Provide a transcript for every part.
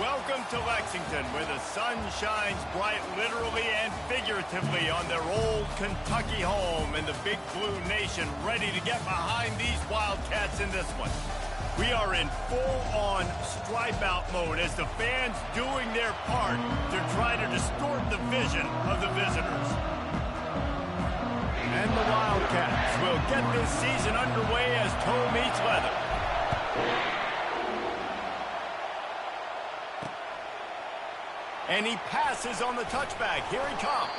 Welcome to Lexington, where the sun shines bright literally and figuratively on their old Kentucky home, and the Big Blue Nation ready to get behind these Wildcats in this one. We are in full-on stripe-out mode as the fans doing their part to try to distort the vision of the visitors. And the Wildcats will get this season underway as toe meets leather. And he passes on the touchback. Here he comes.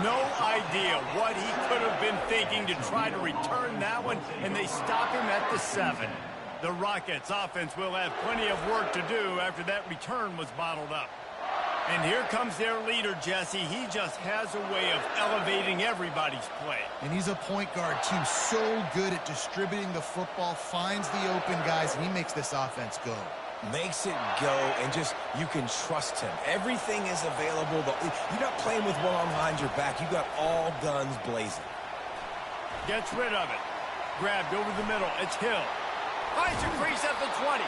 No idea what he could have been thinking to try to return that one, and they stop him at the 7. The Rockets offense will have plenty of work to do after that return was bottled up. And here comes their leader, Jesse. He just has a way of elevating everybody's play. And he's a point guard, too. So good at distributing the football, finds the open guys, and he makes this offense go. Makes it go, and just, you can trust him. Everything is available. You're not playing with one arm behind your back. You got all guns blazing. Gets rid of it. Grabbed over the middle. It's Hill. Finds a crease at the 20.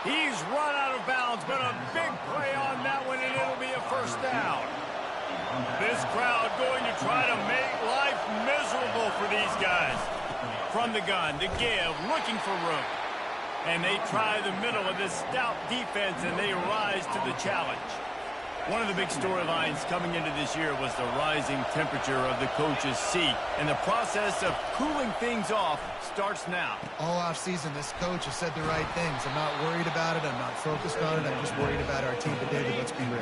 He's run out of bounds, but a big play on that one, and it'll be a first down. This crowd going to try to make life miserable for these guys. From the gun, to give, looking for room. And they try the middle of this stout defense, and they rise to the challenge. One of the big storylines coming into this year was the rising temperature of the coach's seat, and the process of cooling things off starts now. All offseason, this coach has said the right things. I'm not worried about it. I'm not focused on it. I'm just worried about our team. But, David, let's be real.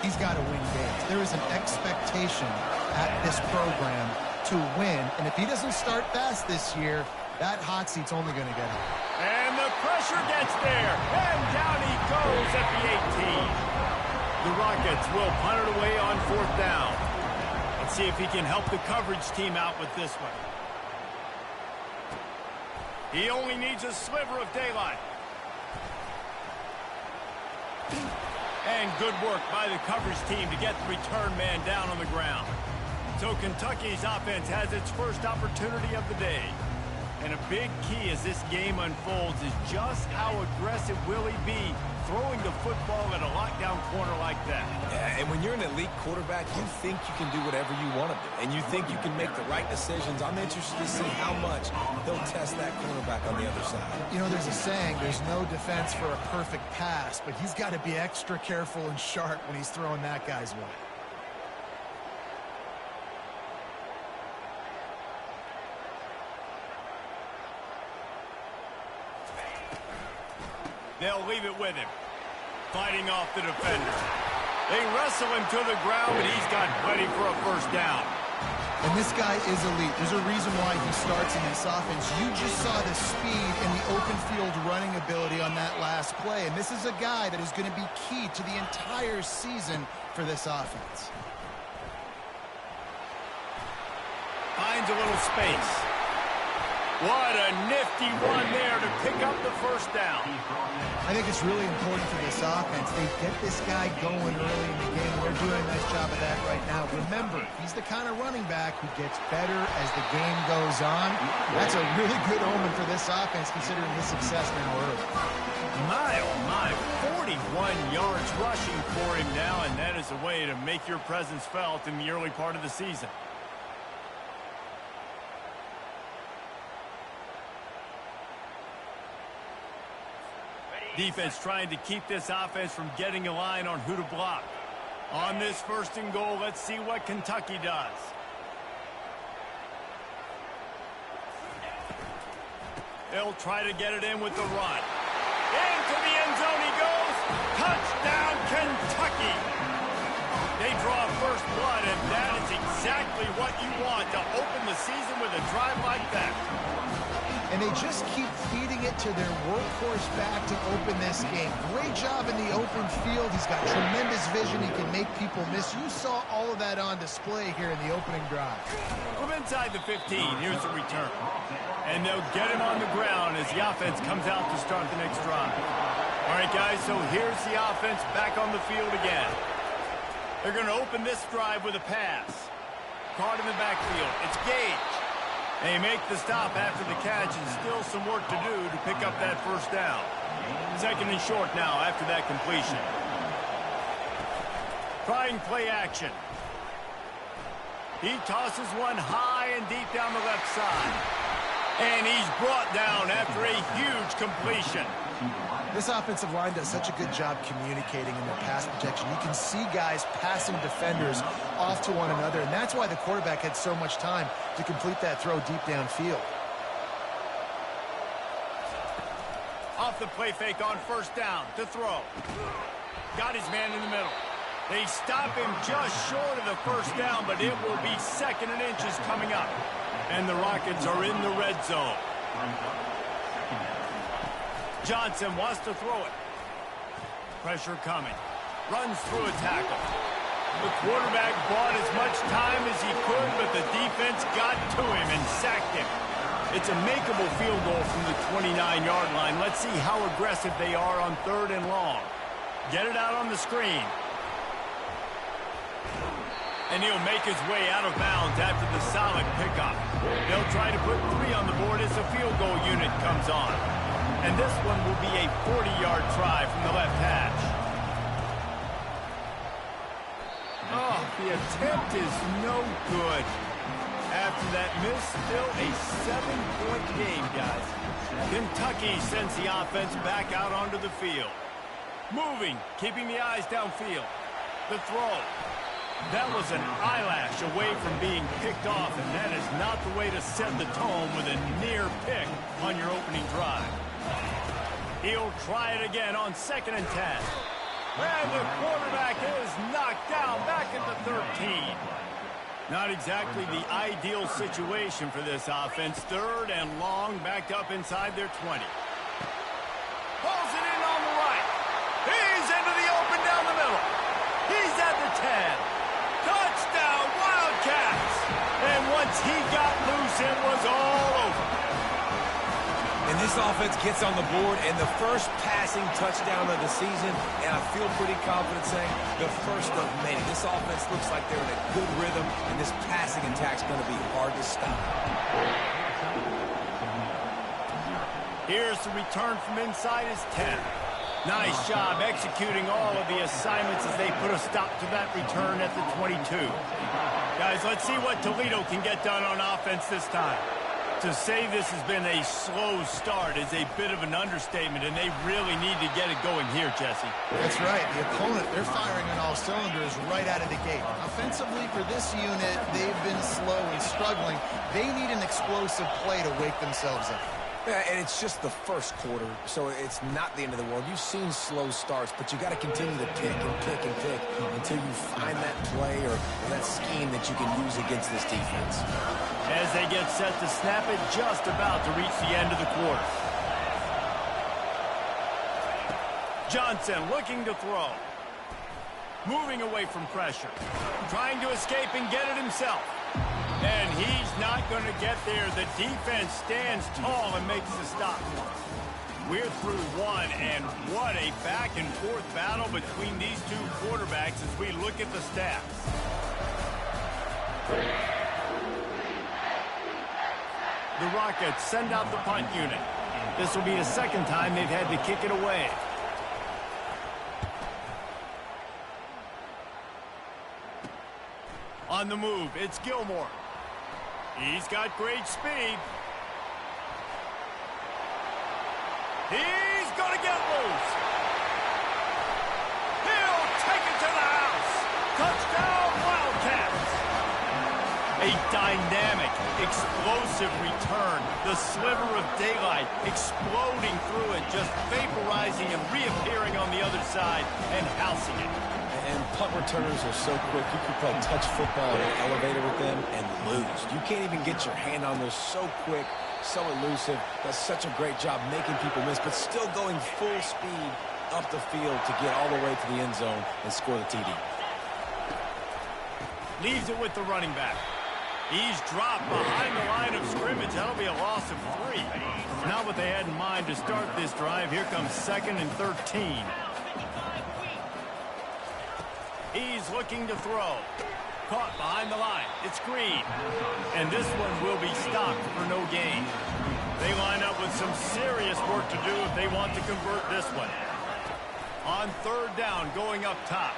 He's got to win games. There is an expectation at this program to win, and if he doesn't start fast this year, that hot seat's only going to get him. And the pressure gets there, and down he goes at the 18. The Rockets will punt it away on 4th down. Let's see if he can help the coverage team out with this one. He only needs a sliver of daylight. And good work by the coverage team to get the return man down on the ground. So Kentucky's offense has its first opportunity of the day. And a big key as this game unfolds is just how aggressive will he be throwing the football at a lockdown corner like that. Yeah, and when you're an elite quarterback, you think you can do whatever you want to do, and you think you can make the right decisions. I'm interested to see how much they'll test that cornerback on the other side. You know, there's a saying, there's no defense for a perfect pass, but he's got to be extra careful and sharp when he's throwing that guy's way. They'll leave it with him. Fighting off the defender. They wrestle him to the ground, but he's got plenty for a first down. And this guy is elite. There's a reason why he starts in this offense. You just saw the speed and the open field running ability on that last play. And this is a guy that is going to be key to the entire season for this offense. Finds a little space. What a nifty run there to pick up the first down. I think it's really important for this offense. They get this guy going early in the game. They're doing a nice job of that right now. Remember, he's the kind of running back who gets better as the game goes on. That's a really good omen for this offense, considering his success now early. My, oh my, 41 yards rushing for him now, and that is a way to make your presence felt in the early part of the season. Defense trying to keep this offense from getting a line on who to block. On this 1st and goal, let's see what Kentucky does. They'll try to get it in with the run. Into the end zone he goes. Touchdown, Kentucky. They draw first blood, and that is exactly what you want to open the season with a drive like that. And they just keep feeding it to their workhorse back to open this game. Great job in the open field. He's got tremendous vision. He can make people miss. You saw all of that on display here in the opening drive. From inside the 15, here's the return. And they'll get him on the ground as the offense comes out to start the next drive. All right, guys, so here's the offense back on the field again. They're going to open this drive with a pass. Caught in the backfield. It's Gage. They make the stop after the catch, and still some work to do to pick up that first down. Second and short now after that completion. Trying play action. He tosses one high and deep down the left side. And he's brought down after a huge completion. This offensive line does such a good job communicating in their pass protection. You can see guys passing defenders off to one another, and that's why the quarterback had so much time to complete that throw deep downfield. Off the play fake on first down to throw. Got his man in the middle. They stop him just short of the first down, but it will be second and inches coming up. And the Rockets are in the red zone. Johnson wants to throw it. Pressure coming. Runs through a tackle. The quarterback bought as much time as he could, but the defense got to him and sacked him. It's a makeable field goal from the 29-yard line. Let's see how aggressive they are on third and long. Get it out on the screen. And he'll make his way out of bounds after the solid pickup. They'll try to put 3 on the board as the field goal unit comes on. And this one will be a 40-yard try from the left hash. Oh, the attempt is no good. After that miss, still a 7-point game, guys. Kentucky sends the offense back out onto the field. Moving, keeping the eyes downfield. The throw. That was an eyelash away from being picked off, and that is not the way to set the tone with a near pick on your opening drive. He'll try it again on 2nd and 10. And the quarterback is knocked down back at the 13. Not exactly the ideal situation for this offense. 3rd and long, backed up inside their 20. Pulls it in on the right. He's into the open down the middle. He's at the 10. Touchdown, Wildcats! And once he got loose, it was all over. And this offense gets on the board, and the first passing touchdown of the season, and I feel pretty confident saying the first of many. This offense looks like they're in a good rhythm, and this passing attack's going to be hard to stop. Here's the return from inside his 10. Nice job executing all of the assignments as they put a stop to that return at the 22. Guys, let's see what Toledo can get done on offense this time. To say this has been a slow start is a bit of an understatement, and they really need to get it going here, Jesse. That's right. The opponent, they're firing on all cylinders right out of the gate. Offensively, for this unit, they've been slow and struggling. They need an explosive play to wake themselves up. Yeah, and it's just the first quarter, so it's not the end of the world. You've seen slow starts, but you got to continue to pick and pick and pick until you find that play or that scheme that you can use against this defense. As they get set to snap it, just about to reach the end of the quarter. Johnson looking to throw. Moving away from pressure. Trying to escape and get it himself. And he's not going to get there. The defense stands tall and makes the stop. We're through one, and what a back-and-forth battle between these two quarterbacks as we look at the stats. The Rockets send out the punt unit. This will be the second time they've had to kick it away. On the move, it's Gilmore. He's got great speed. He's going to get loose. He'll take it to the house. Touchdown, Wildcats. A dynamic, explosive return. The sliver of daylight exploding through it, just vaporizing and reappearing on the other side and housing it. And punt returners are so quick. You can play touch football in an elevator with them and lose. You can't even get your hand on those. So quick, so elusive. Does such a great job making people miss, but still going full speed up the field to get all the way to the end zone and score the TD. Leaves it with the running back. He's dropped behind the line of scrimmage. That'll be a loss of 3. Not what they had in mind to start this drive. Here comes 2nd and 13. He's looking to throw. Caught behind the line. It's Green. And this one will be stopped for no gain. They line up with some serious work to do if they want to convert this one. On third down, going up top.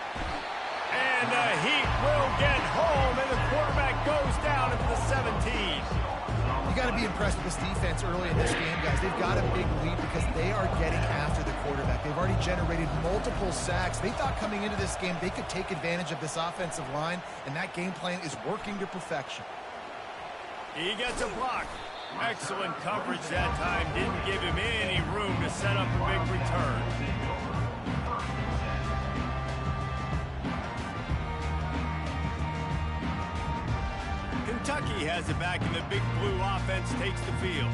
And the Heat will get home, and the quarterback goes down at the 17. You got to be impressed with this defense early in this game, guys. They've got a big lead because they are getting after the quarterback. They've already generated multiple sacks. They thought coming into this game they could take advantage of this offensive line, and that game plan is working to perfection. He gets a block. Excellent coverage that time. Didn't give him any room to set up a big return. Kentucky has it back, and the Big Blue offense takes the field.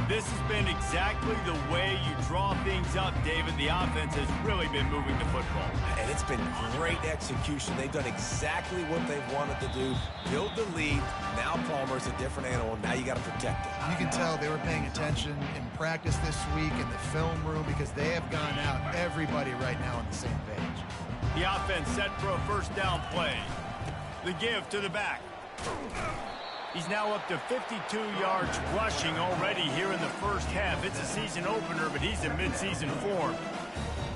This has been exactly the way you draw things up, David. The offense has really been moving the football. And it's been great execution. They've done exactly what they've wanted to do. Build the lead. Now Palmer's a different animal. Now you got to protect it. You can tell they were paying attention in practice this week in the film room because they have gone out, everybody right now on the same page. The offense set for a first down play. The give to the back. He's now up to 52 yards rushing already here in the first half. It's a season opener, but he's in midseason form.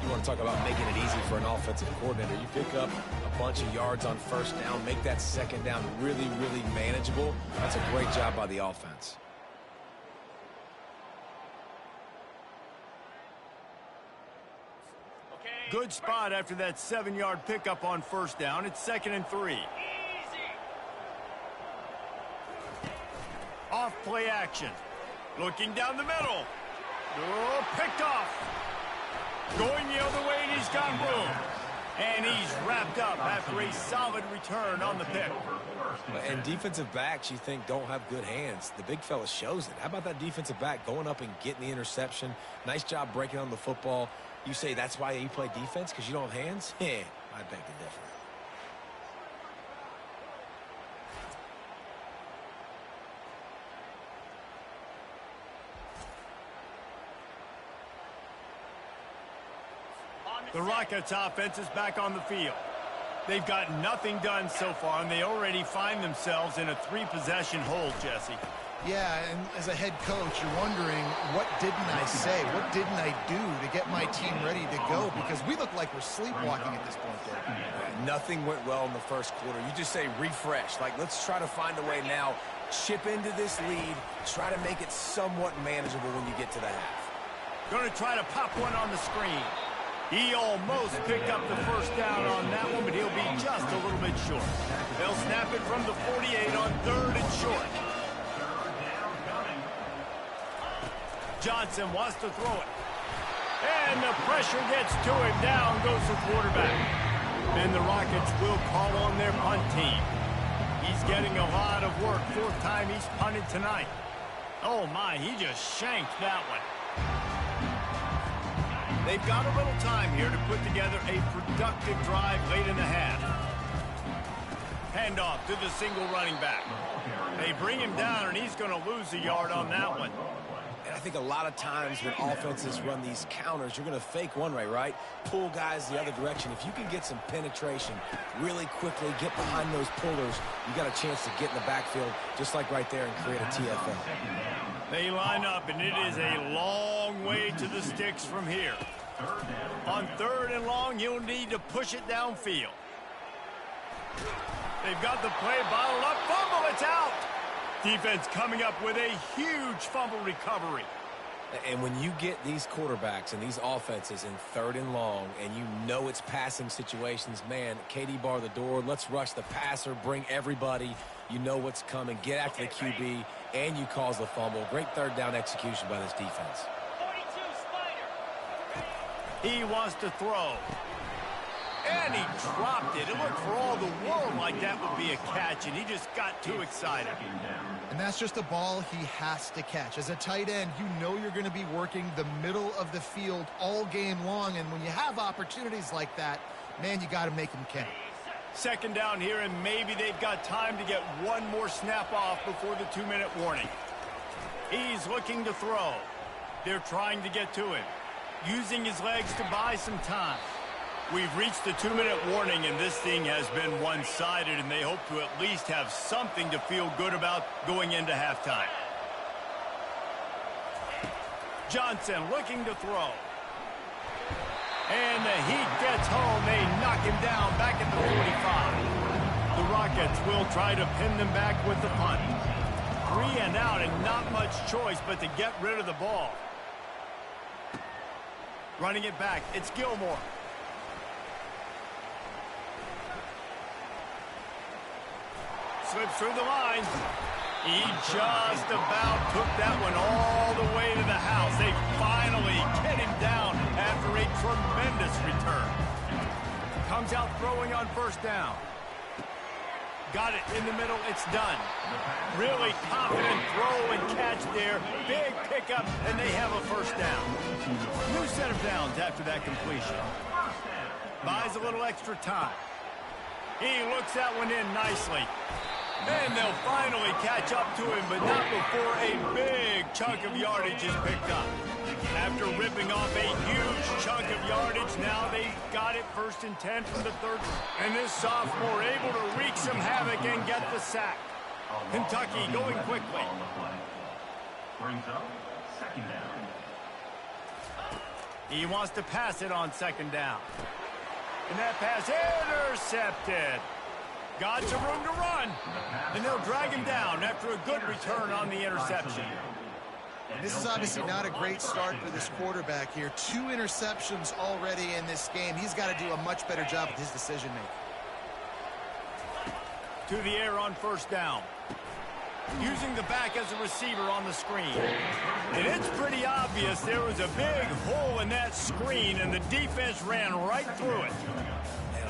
You want to talk about making it easy for an offensive coordinator. You pick up a bunch of yards on first down, make that second down really, really manageable. That's a great job by the offense. Good spot after that 7-yard pickup on first down. It's 2nd and 3. Off play action. Looking down the middle. Oh, picked off. Going the other way, and he's got room. And he's wrapped up after a solid return on the pick. And defensive backs, you think, don't have good hands. The big fella shows it. How about that defensive back going up and getting the interception? Nice job breaking on the football. You say that's why you play defense, because you don't have hands? I beg to differ. The Rockets offense is back on the field. They've got nothing done so far, and they already find themselves in a 3-possession hole, Jesse. Yeah, and as a head coach, you're wondering, what didn't I say? What didn't I do to get my team ready to go? Because we look like we're sleepwalking at this point there. Nothing went well in the first quarter. You just say refresh. Like, let's try to find a way now. Chip into this lead. Try to make it somewhat manageable when you get to the half. Going to try to pop one on the screen. He almost picked up the first down on that one, but he'll be just a little bit short. They'll snap it from the 48 on 3rd and short. Johnson wants to throw it. And the pressure gets to him. Down goes the quarterback. And the Rockets will call on their punt team. He's getting a lot of work. 4th time he's punted tonight. Oh, my, he just shanked that one. They've got a little time here to put together a productive drive late in the half. Handoff to the single running back. They bring him down, and he's going to lose a yard on that one. And I think a lot of times when offenses run these counters, you're going to fake one way, right? Pull guys the other direction. If you can get some penetration really quickly, get behind those pullers, you got a chance to get in the backfield, just like right there, and create a TFL. They line up, and it is a long way to the sticks from here. On 3rd and long, you'll need to push it downfield. They've got the play bottled up. Fumble, it's out. Defense coming up with a huge fumble recovery. And when you get these quarterbacks and these offenses in 3rd and long, and you know it's passing situations, man, KD bar the door, let's rush the passer, bring everybody. You know what's coming. Get after the QB, and you cause the fumble. Great 3rd down execution by this defense. He wants to throw. And he dropped it. It looked for all the world like that would be a catch, and he just got too excited. And that's just a ball he has to catch. As a tight end, you know you're going to be working the middle of the field all game long, and when you have opportunities like that, man, you got to make them count. 2nd down here, and maybe they've got time to get one more snap off before the 2-minute warning. He's looking to throw. They're trying to get to him, using his legs to buy some time. We've reached the 2-minute warning, and this thing has been one-sided, and they hope to at least have something to feel good about going into halftime. Johnson looking to throw. And the Heat gets home. They knock him down back at the 45. The Rockets will try to pin them back with the punt. 3 and out and not much choice but to get rid of the ball. Running it back, it's Gilmore. Slips through the line. He just about took that one all the way to the house. They finally get him down after a tremendous return. Comes out throwing on first down. Got it in the middle. It's done. Really confident throw and catch there. Big pickup, and they have a first down. New set of downs after that completion. Buys a little extra time. He looks that one in nicely. And they'll finally catch up to him, but not before a big chunk of yardage is picked up. After ripping off a huge chunk of yardage, now they've got it 1st and 10 from the 30. And this sophomore able to wreak some havoc and get the sack. Kentucky going quickly. Brings up 2nd down. He wants to pass it on 2nd down. And that pass intercepted. Got some room to run. And they'll drag him down after a good return on the interception. This is obviously not a great start for this quarterback here. 2 interceptions already in this game. He's got to do a much better job with his decision-making. To the air on first down. Using the back as a receiver on the screen. And it's pretty obvious there was a big hole in that screen, and the defense ran right through it.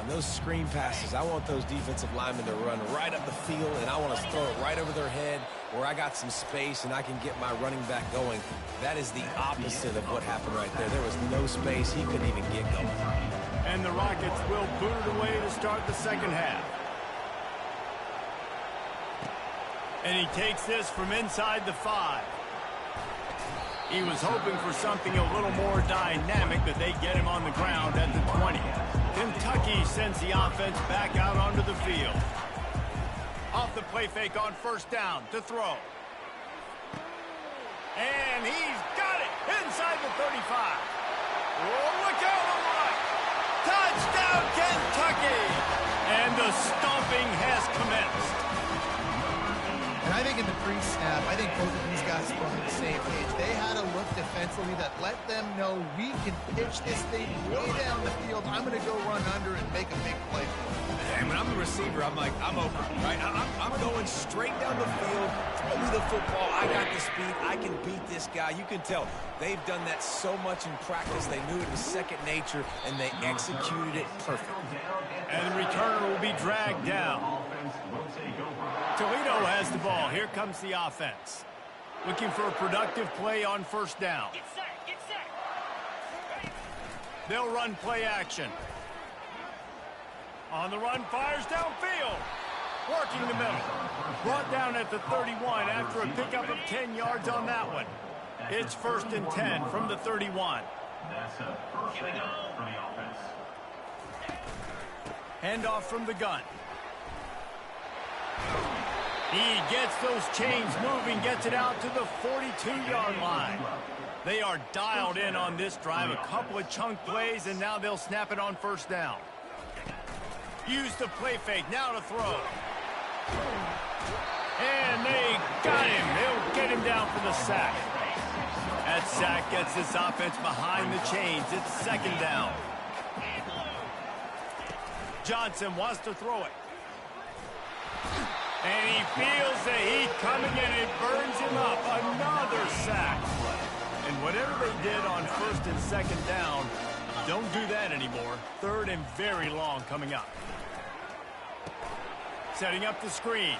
Those screen passes, I want those defensive linemen to run right up the field, and I want to throw it right over their head where I got some space and I can get my running back going. That is the opposite of what happened right there. There was no space. He couldn't even get going. And the Rockets will boot it away to start the 2nd half. And he takes this from inside the 5. He was hoping for something a little more dynamic, but they get him on the ground at the 20. Kentucky sends the offense back out onto the field. Off the play fake on first down to throw. And he's got it inside the 35. Oh, look out on the right. Touchdown, Kentucky! And the stomping has commenced. And I think in the pre-snap, I think both of these guys were on the same page. They had a look defensively that let them know we can pitch this thing way down the field. I'm going to go run under and make a big play for it. And when I'm the receiver, I'm like, I'm open, right? I'm going straight down the field. Throw me the football. I got the speed. I can beat this guy. You can tell they've done that so much in practice. They knew it was second nature, and they executed it perfectly. And the returner will be dragged down. Toledo has the ball. Here comes the offense. Looking for a productive play on first down. Get set. They'll run play action. On the run, fires downfield. Working the middle. Brought down at the 31 after a pickup of 10 yards on that one. It's 1st and 10 from the 31. That's a first down for the offense. Handoff from the gun. He gets those chains moving, gets it out to the 42-yard line. They are dialed in on this drive. A couple of chunk plays, and now they'll snap it on first down. Use the play fake, now to throw. And they got him. They'll get him down for the sack. That sack gets this offense behind the chains. It's 2nd down. Johnson wants to throw it. And he feels the heat coming in. It burns him up. Another sack. And whatever they did on 1st and 2nd down, don't do that anymore. 3rd and very long coming up. Setting up the screen.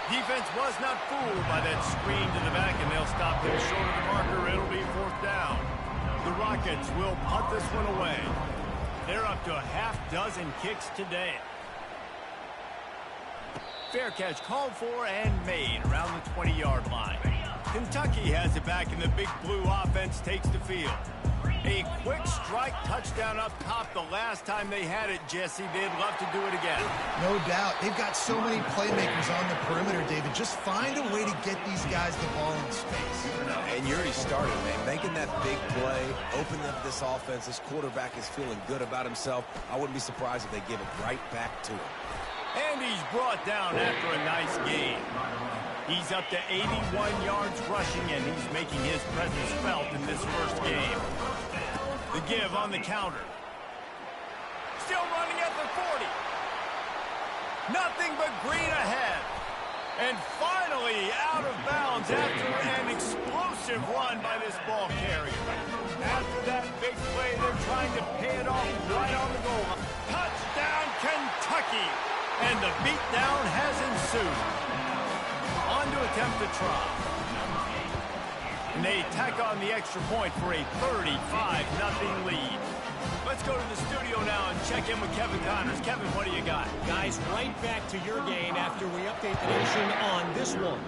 Defense was not fooled by that screen to the back, and they'll stop him short of the marker. It'll be 4th down. The Rockets will punt this one away. They're up to a half-dozen kicks today. Fair catch called for and made around the 20-yard line. Kentucky has it back, and the big blue offense takes the field. A quick strike touchdown up top the last time they had it, Jesse. They'd love to do it again. No doubt. They've got so many playmakers on the perimeter, David. Just find a way to get these guys the ball in space. And you already started, man. Making that big play, opening up this offense. This quarterback is feeling good about himself. I wouldn't be surprised if they give it right back to him. And he's brought down after a nice game. He's up to 81 yards rushing, and he's making his presence felt in this first game. The give on the counter. Still running at the 40. Nothing but green ahead. And finally out of bounds after an explosive run by this ball carrier. After that big play, they're trying to pay it off right on the goal line. Touchdown, Kentucky! And the beatdown has ensued. On to attempt to try. And they tack on the extra point for a 35-0 lead. Let's go to the studio now and check in with Kevin Connors. Kevin, what do you got? Guys, right back to your game after we update the nation on this one.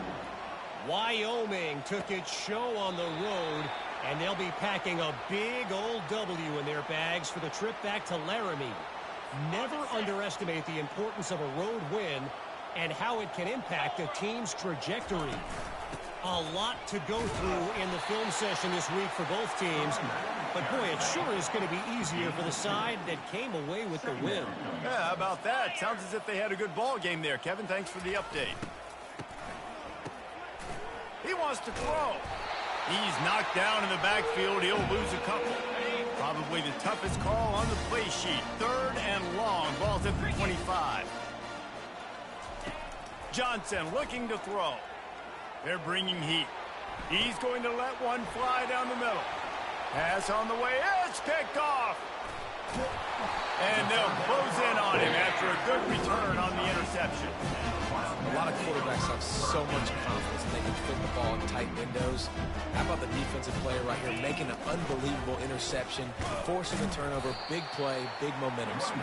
Wyoming took its show on the road, and they'll be packing a big old W in their bags for the trip back to Laramie. Never underestimate the importance of a road win and how it can impact a team's trajectory. A lot to go through in the film session this week for both teams. But, boy, it sure is going to be easier for the side that came away with the win. Yeah, how about that? Sounds as if they had a good ball game there. Kevin, thanks for the update. He wants to throw. He's knocked down in the backfield. He'll lose a couple. Probably the toughest call on the play sheet. 3rd and long. Ball's at the 25. Johnson looking to throw. They're bringing heat. He's going to let one fly down the middle. Pass on the way. It's picked off. And they'll close in on him after a good return on the interception. A lot of quarterbacks have so much confidence that they can fit the ball in tight windows. How about the defensive player right here making an unbelievable interception, forcing a turnover, big play, big momentum swing.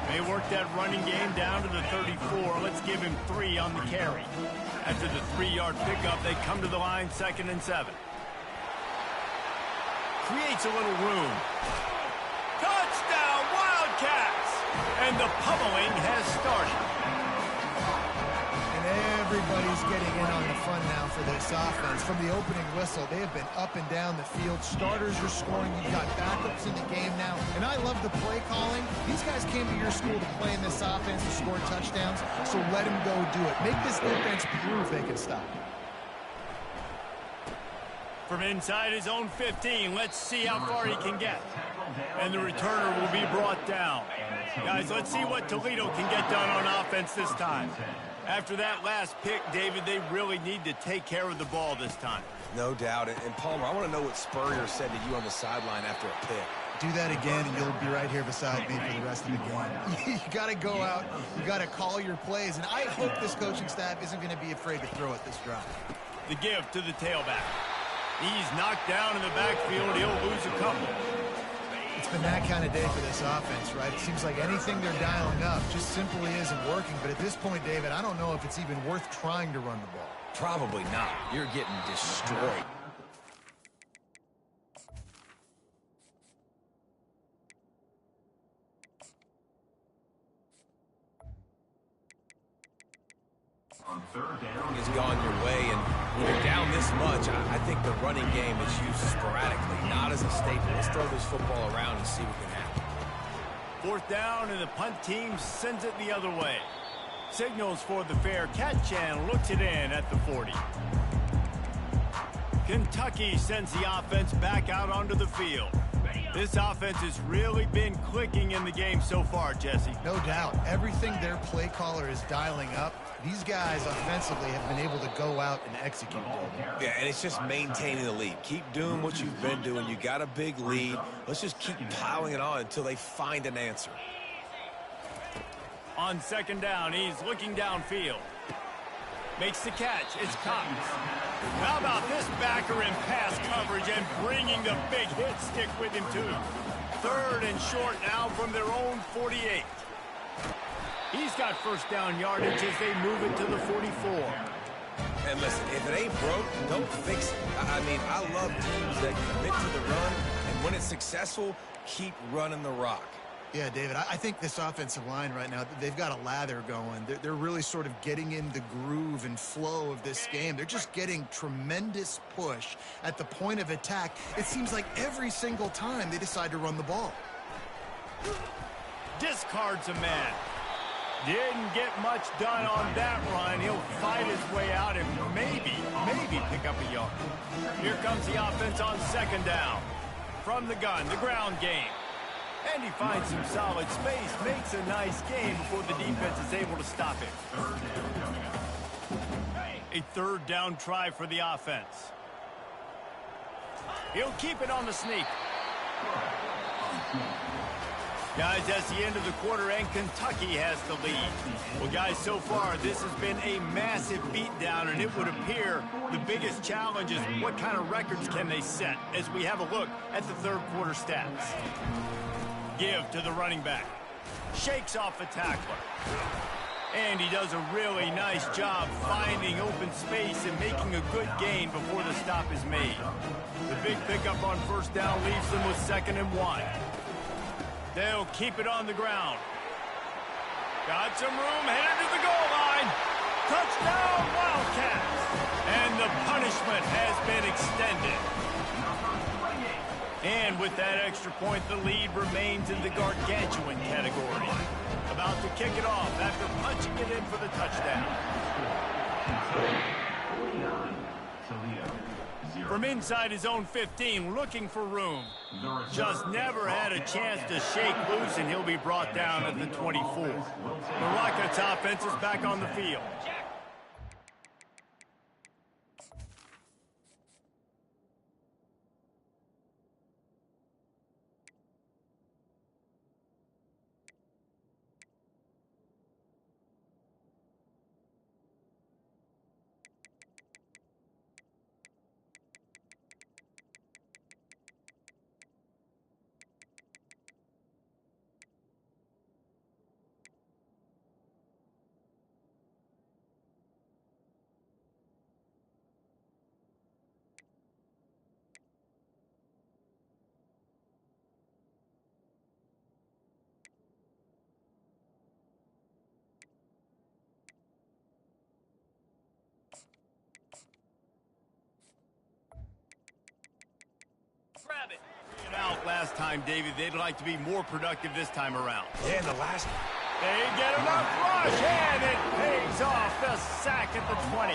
They work that running game down to the 34. Let's give him 3 on the carry. After the 3-yard pickup, they come to the line 2nd and 7. Creates a little room. Touchdown, Wildcats! And the pummeling has started. Everybody's getting in on the fun now for this offense. From the opening whistle, they have been up and down the field. Starters are scoring. You've got backups in the game now. And I love the play calling. These guys came to your school to play in this offense and score touchdowns, so let them go do it. Make this defense prove they can stop. From inside his own 15, let's see how far he can get. And the returner will be brought down. Guys, let's see what Toledo can get done on offense this time. After that last pick, David, they really need to take care of the ball this time. No doubt. And Palmer, I want to know what Spurrier said to you on the sideline after a pick. Do that again, and you'll be right here beside me for the rest of the game. You got to go out. You got to call your plays. And I hope this coaching staff isn't going to be afraid to throw it this drive. The give to the tailback. He's knocked down in the backfield. He'll lose a couple. It's been that kind of day for this offense, right? It seems like anything they're dialing up just simply isn't working. But at this point, David, I don't know if it's even worth trying to run the ball. Probably not. You're getting destroyed. On 3rd down, Has gone your way, and when you're down this much, I think the running game is used sporadically, not as a staple. Let's throw this football around and see what can happen. 4th down, and the punt team sends it the other way. Signals for the fair catch and looks it in at the 40. Kentucky sends the offense back out onto the field. This offense has really been clicking in the game so far, Jesse. No doubt. Everything their play caller is dialing up, these guys offensively have been able to go out and execute. Yeah, and it's just maintaining the lead. Keep doing what you've been doing. You got a big lead. Let's just keep piling it on until they find an answer. On 2nd down, he's looking downfield. Makes the catch. It's Cox. How about this backer in pass coverage and bringing the big hit stick with him, too. 3rd and short now from their own 48. He's got 1st down yardage as they move it to the 44. And listen, if it ain't broke, don't fix it. I mean, I love teams that commit to the run, and when it's successful, keep running the rock. Yeah, David, I think this offensive line right now, they've got a lather going. They're really sort of getting in the groove and flow of this game. They're just getting tremendous push at the point of attack. It seems like every single time they decide to run the ball. Discards a man. Didn't get much done on that run. He'll fight his way out and maybe pick up a yard. Here comes the offense on second down. From the gun, the ground game. And he finds some solid space, makes a nice game before the defense is able to stop him. A third down try for the offense. He'll keep it on the sneak. Guys, that's the end of the quarter, and Kentucky has the lead. Well, guys, so far, this has been a massive beatdown, and it would appear the biggest challenge is what kind of records can they set as we have a look at the third quarter stats. Give to the running back. Shakes off the tackler. And he does a really nice job finding open space and making a good gain before the stop is made. The big pickup on first down leaves them with 2nd and 1. They'll keep it on the ground. Got some room, headed to the goal line. Touchdown, Wildcats. And the punishment has been extended. And with that extra point, the lead remains in the gargantuan category. About to kick it off after punching it in for the touchdown. From inside his own 15, looking for room. Just never had a chance to shake loose, and he'll be brought down at the 24. The Rockets offense is back on the field. Grab it. Out last time, David. They'd like to be more productive this time around. Yeah, and the last one. They get enough rush, and it pays off. The sack at the 20.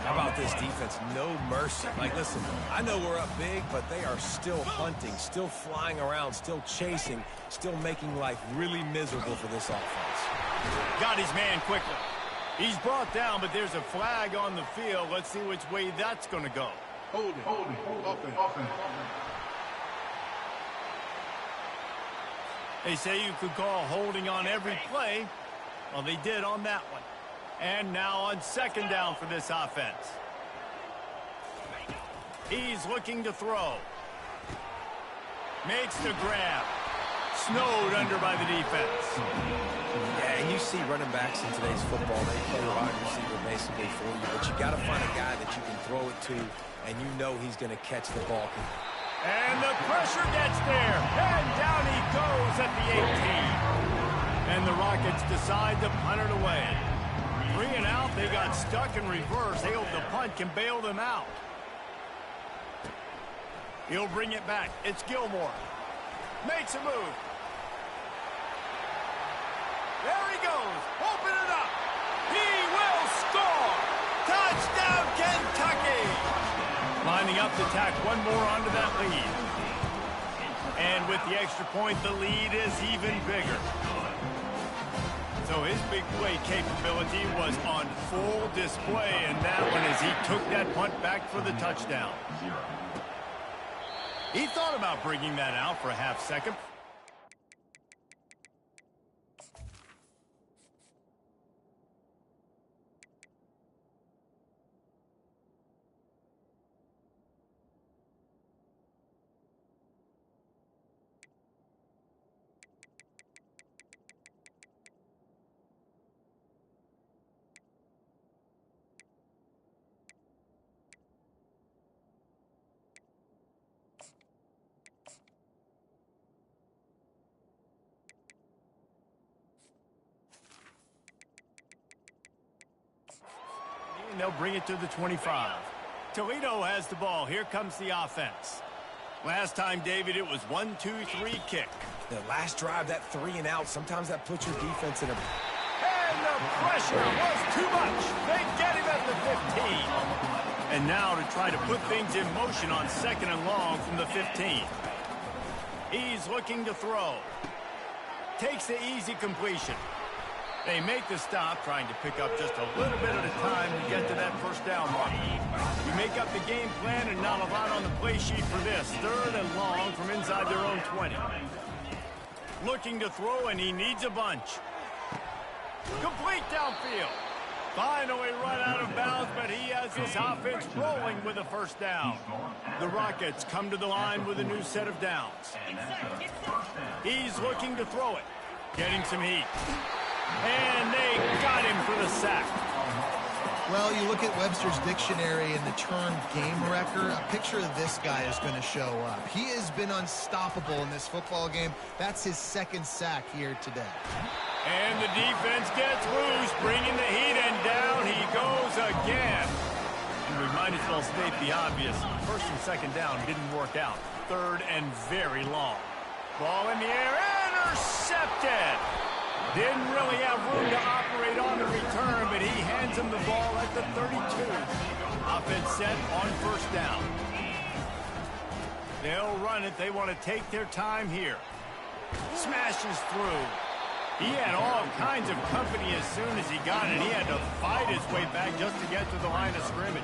How about this defense? No mercy. Like, listen, I know we're up big, but they are still hunting, still flying around, still chasing, still making life really miserable for this offense. Got his man quickly. He's brought down, but there's a flag on the field. Let's see which way that's going to go. Holding. Offense. They say you could call holding on every play. Well, they did on that one. And now on second down for this offense. He's looking to throw. Makes the grab. Snowed under by the defense. Yeah, and you see running backs in today's football, they play wide receiver basically for you, but you got to find a guy that you can throw it to, and you know he's going to catch the ball. And the pressure gets there, and down he goes at the 18. And the Rockets decide to punt it away. 3 and out, they got stuck in reverse. They hope the punt can bail them out. He'll bring it back. It's Gilmore. Makes a move. There he goes. Open it up. He will score. Touchdown, Kentucky. Lining up to tack one more onto that lead. And with the extra point, the lead is even bigger. So his big play capability was on full display in that one as he took that punt back for the touchdown. He thought about bringing that out for a half second. and they'll bring it to the 25. Toledo has the ball. Here comes the offense. Last time, David, it was 1-2-3 kick. The last drive, that 3 and out, sometimes that puts your defense in a... And the pressure was too much. They get him at the 15. And now to try to put things in motion on 2nd and long from the 15. He's looking to throw. Takes the easy completion. They make the stop, trying to pick up just a little bit at a time to get to that first down mark. You make up the game plan and not a lot on the play sheet for this. 3rd and long from inside their own 20. Looking to throw, and he needs a bunch. Complete downfield. Finally run out of bounds, but he has his offense rolling with a first down. The Rockets come to the line with a new set of downs. He's looking to throw it. Getting some heat. And they got him for the sack. Well, you look at Webster's dictionary and the term game wrecker, a picture of this guy is going to show up. He has been unstoppable in this football game. That's his 2nd sack here today. And the defense gets loose, bringing the heat, and down he goes again. And we might as well state the obvious. 1st and 2nd down didn't work out. 3rd and very long. Ball in the air, intercepted. Didn't really have room to operate on the return, but he hands him the ball at the 32. Offense set on 1st down. They'll run it. They want to take their time here. Smashes through. He had all kinds of company as soon as he got it. He had to fight his way back just to get to the line of scrimmage.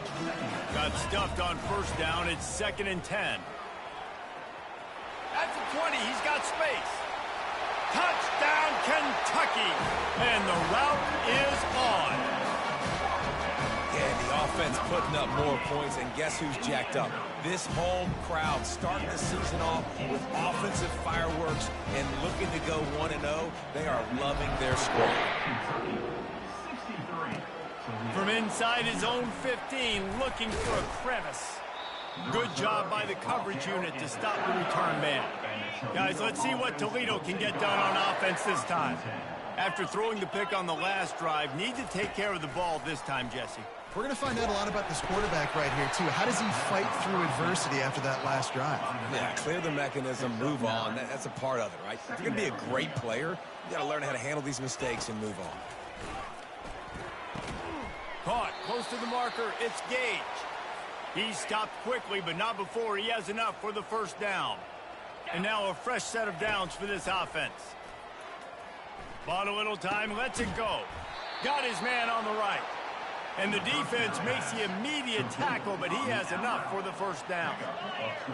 Got stuffed on 1st down. It's 2nd and 10. At the 20, he's got space. Touchdown, Kentucky. And the route is on. Yeah, the offense putting up more points, and guess who's jacked up? This home crowd starting the season off with offensive fireworks and looking to go 1-0. They are loving their squad. From inside his own 15, looking for a crevice. Good job by the coverage unit to stop the return man. Guys, let's see what Toledo can get done on offense this time. After throwing the pick on the last drive, need to take care of the ball this time, Jesse. We're going to find out a lot about this quarterback right here, too. How does he fight through adversity after that last drive? Yeah, clear the mechanism, move on. That's a part of it, right? If you're going to be a great player, you got to learn how to handle these mistakes and move on. Caught, close to the marker, it's Gage. He stopped quickly, but not before he has enough for the 1st down. And now a fresh set of downs for this offense. Bought a little time, lets it go. Got his man on the right. And the defense makes the immediate tackle, but he has enough for the 1st down.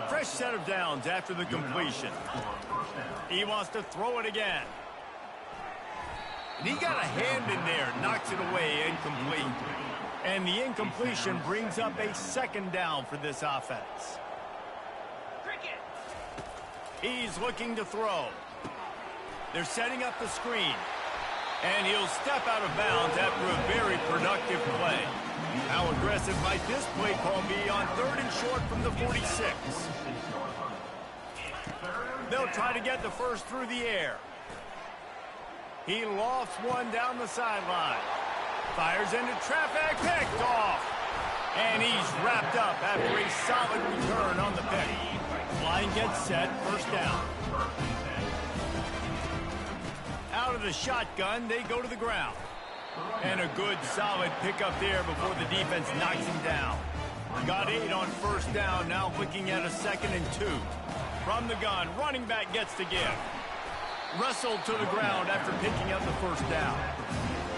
Fresh set of downs after the completion. He wants to throw it again. And he got a hand in there, knocks it away, incomplete. And the incompletion brings up a 2nd down for this offense. He's looking to throw. They're setting up the screen. And he'll step out of bounds after a very productive play. How aggressive might this play call be on 3rd and short from the 46? They'll try to get the first through the air. He lofts one down the sideline. Fires into traffic, picked off. And he's wrapped up after a solid return on the pick. Line gets set, 1st down. Out of the shotgun, they go to the ground. And a good, solid pickup there before the defense knocks him down. Got 8 on 1st down, now looking at a 2nd and 2. From the gun, running back gets to give. Wrestled to the ground after picking up the 1st down.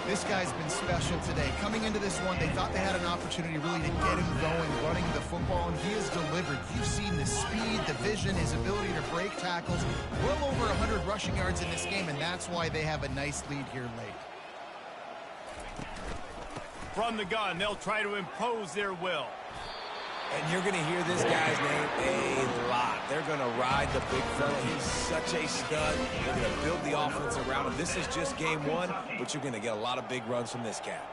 This guy's been special today. Coming into this one, they thought they had an opportunity really to get him going, running the football, and he has delivered. You've seen the speed, the vision, his ability to break tackles. Well over 100 rushing yards in this game, and that's why they have a nice lead here late. From the gun, they'll try to impose their will. And you're going to hear this guy's name a lot. They're going to ride the big fella. He's such a stud. They're going to build the offense around him. This is just game 1, but you're going to get a lot of big runs from this cat.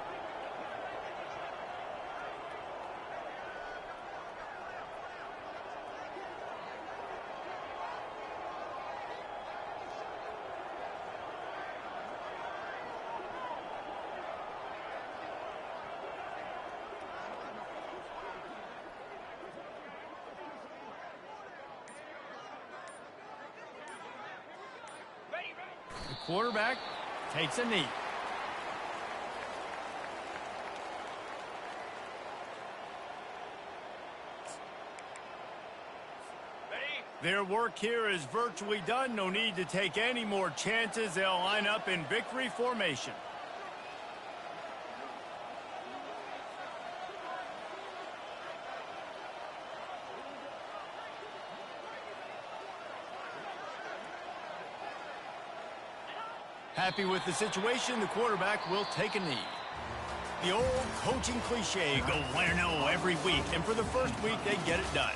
quarterback takes a knee. Their work here is virtually done. No need to take any more chances. They'll line up in victory formation. Happy with the situation, the quarterback will take a knee. The old coaching cliche, go 1-0 every week, and for the first week, they get it done.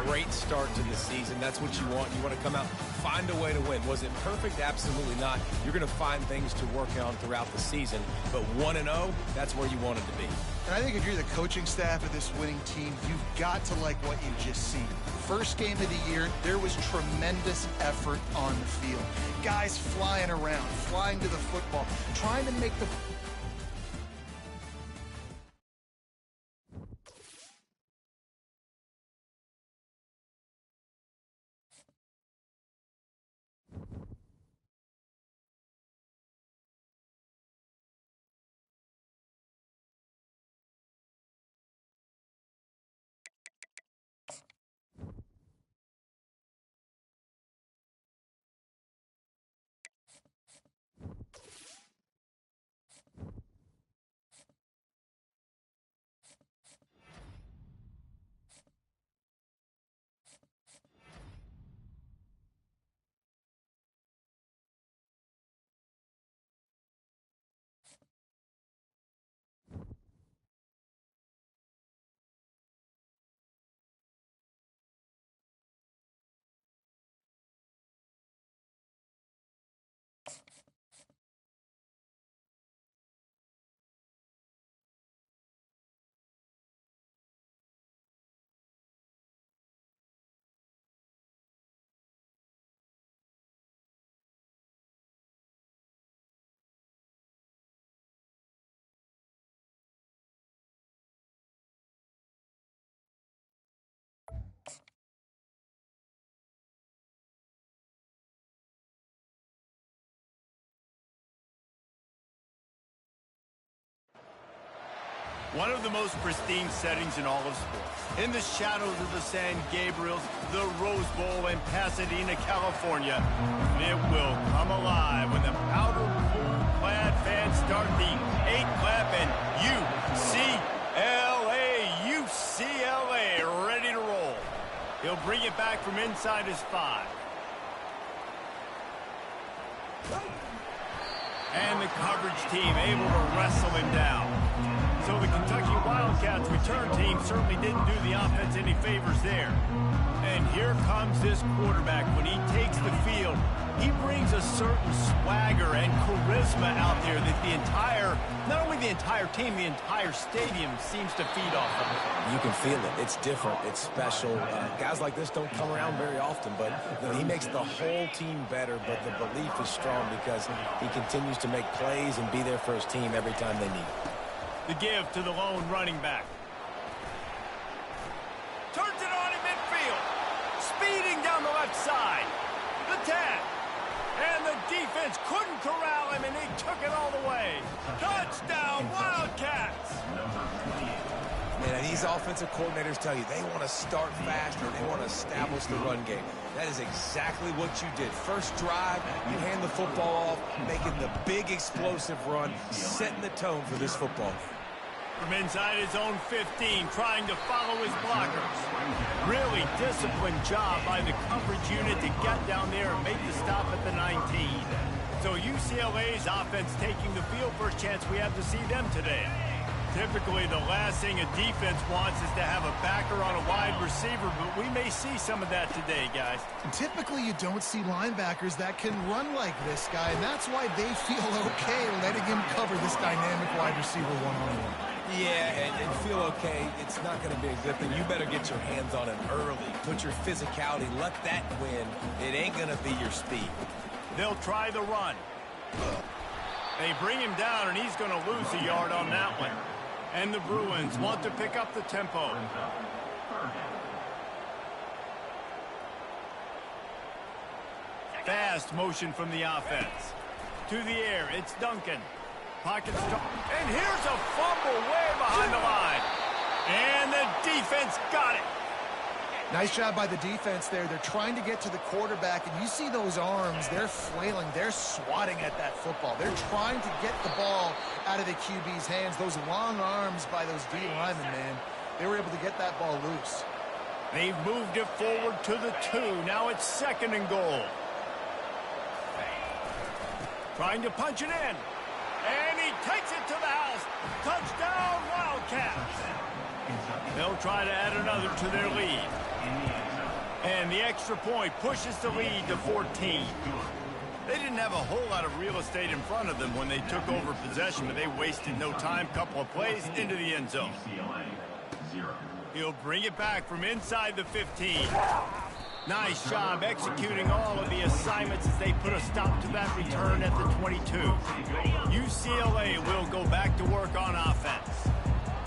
Great start to the season. That's what you want. You want to come out, find a way to win. Was it perfect? Absolutely not. You're going to find things to work on throughout the season, but 1-0, that's where you want it to be. And I think if you're the coaching staff of this winning team, you've got to like what you've just seen. First game of the year, there was tremendous effort on the field. Guys flying around, flying to the football, trying to make the... One of the most pristine settings in all of sports. In the shadows of the San Gabriels, the Rose Bowl in Pasadena, California. It will come alive when the powder blue-clad fans start the 8-clap and UCLA, ready to roll. He'll bring it back from inside his 5. And the coverage team able to wrestle him down. So the Kentucky Wildcats return team certainly didn't do the offense any favors there. And here comes this quarterback. When he takes the field, he brings a certain swagger and charisma out there that the entire, not only the entire team, the entire stadium seems to feed off of. You can feel it. It's different. It's special. Guys like this don't come around very often, but he makes the whole team better, but the belief is strong because he continues to make plays and be there for his team every time they need it. The give to the lone running back. Turns it on in midfield. Speeding down the left side. The tag. And the defense couldn't corral him, and he took it all the way. Touchdown, Wildcats! Man, these offensive coordinators tell you they want to start faster. They want to establish the run game. That is exactly what you did. First drive, you hand the football off, making the big explosive run, setting the tone for this football game. From inside his own 15, trying to follow his blockers. Really disciplined job by the coverage unit to get down there and make the stop at the 19. So UCLA's offense taking the field. First chance we have to see them today. Typically, the last thing a defense wants is to have a backer on a wide receiver, but we may see some of that today, guys. Typically, you don't see linebackers that can run like this guy, and that's why they feel okay letting him cover this dynamic wide receiver one-on-one. Yeah, and feel okay. It's not going to be a good thing. You better get your hands on him early. Put your physicality. Let that win. It ain't going to be your speed. They'll try the run. They bring him down, and he's going to lose a yard on that one. And the Bruins want to pick up the tempo. Fast motion from the offense. To the air, it's Duncan. Pocket stop. And here's a fumble way behind the line. And the defense got it. Nice job by the defense there. They're trying to get to the quarterback, and you see those arms. They're flailing. They're swatting at that football. They're trying to get the ball out of the QB's hands. Those long arms by those D linemen, man. They were able to get that ball loose. They've moved it forward to the 2. Now it's 2nd and goal. Trying to punch it in. And he takes it to the house. Touchdown, Wildcats. They'll try to add another to their lead. And the extra point pushes the lead to 14. They didn't have a whole lot of real estate in front of them when they took over possession, but they wasted no time. Couple of plays into the end zone. He'll bring it back from inside the 15. Nice job executing all of the assignments as they put a stop to that return at the 22. UCLA will go back to work on offense.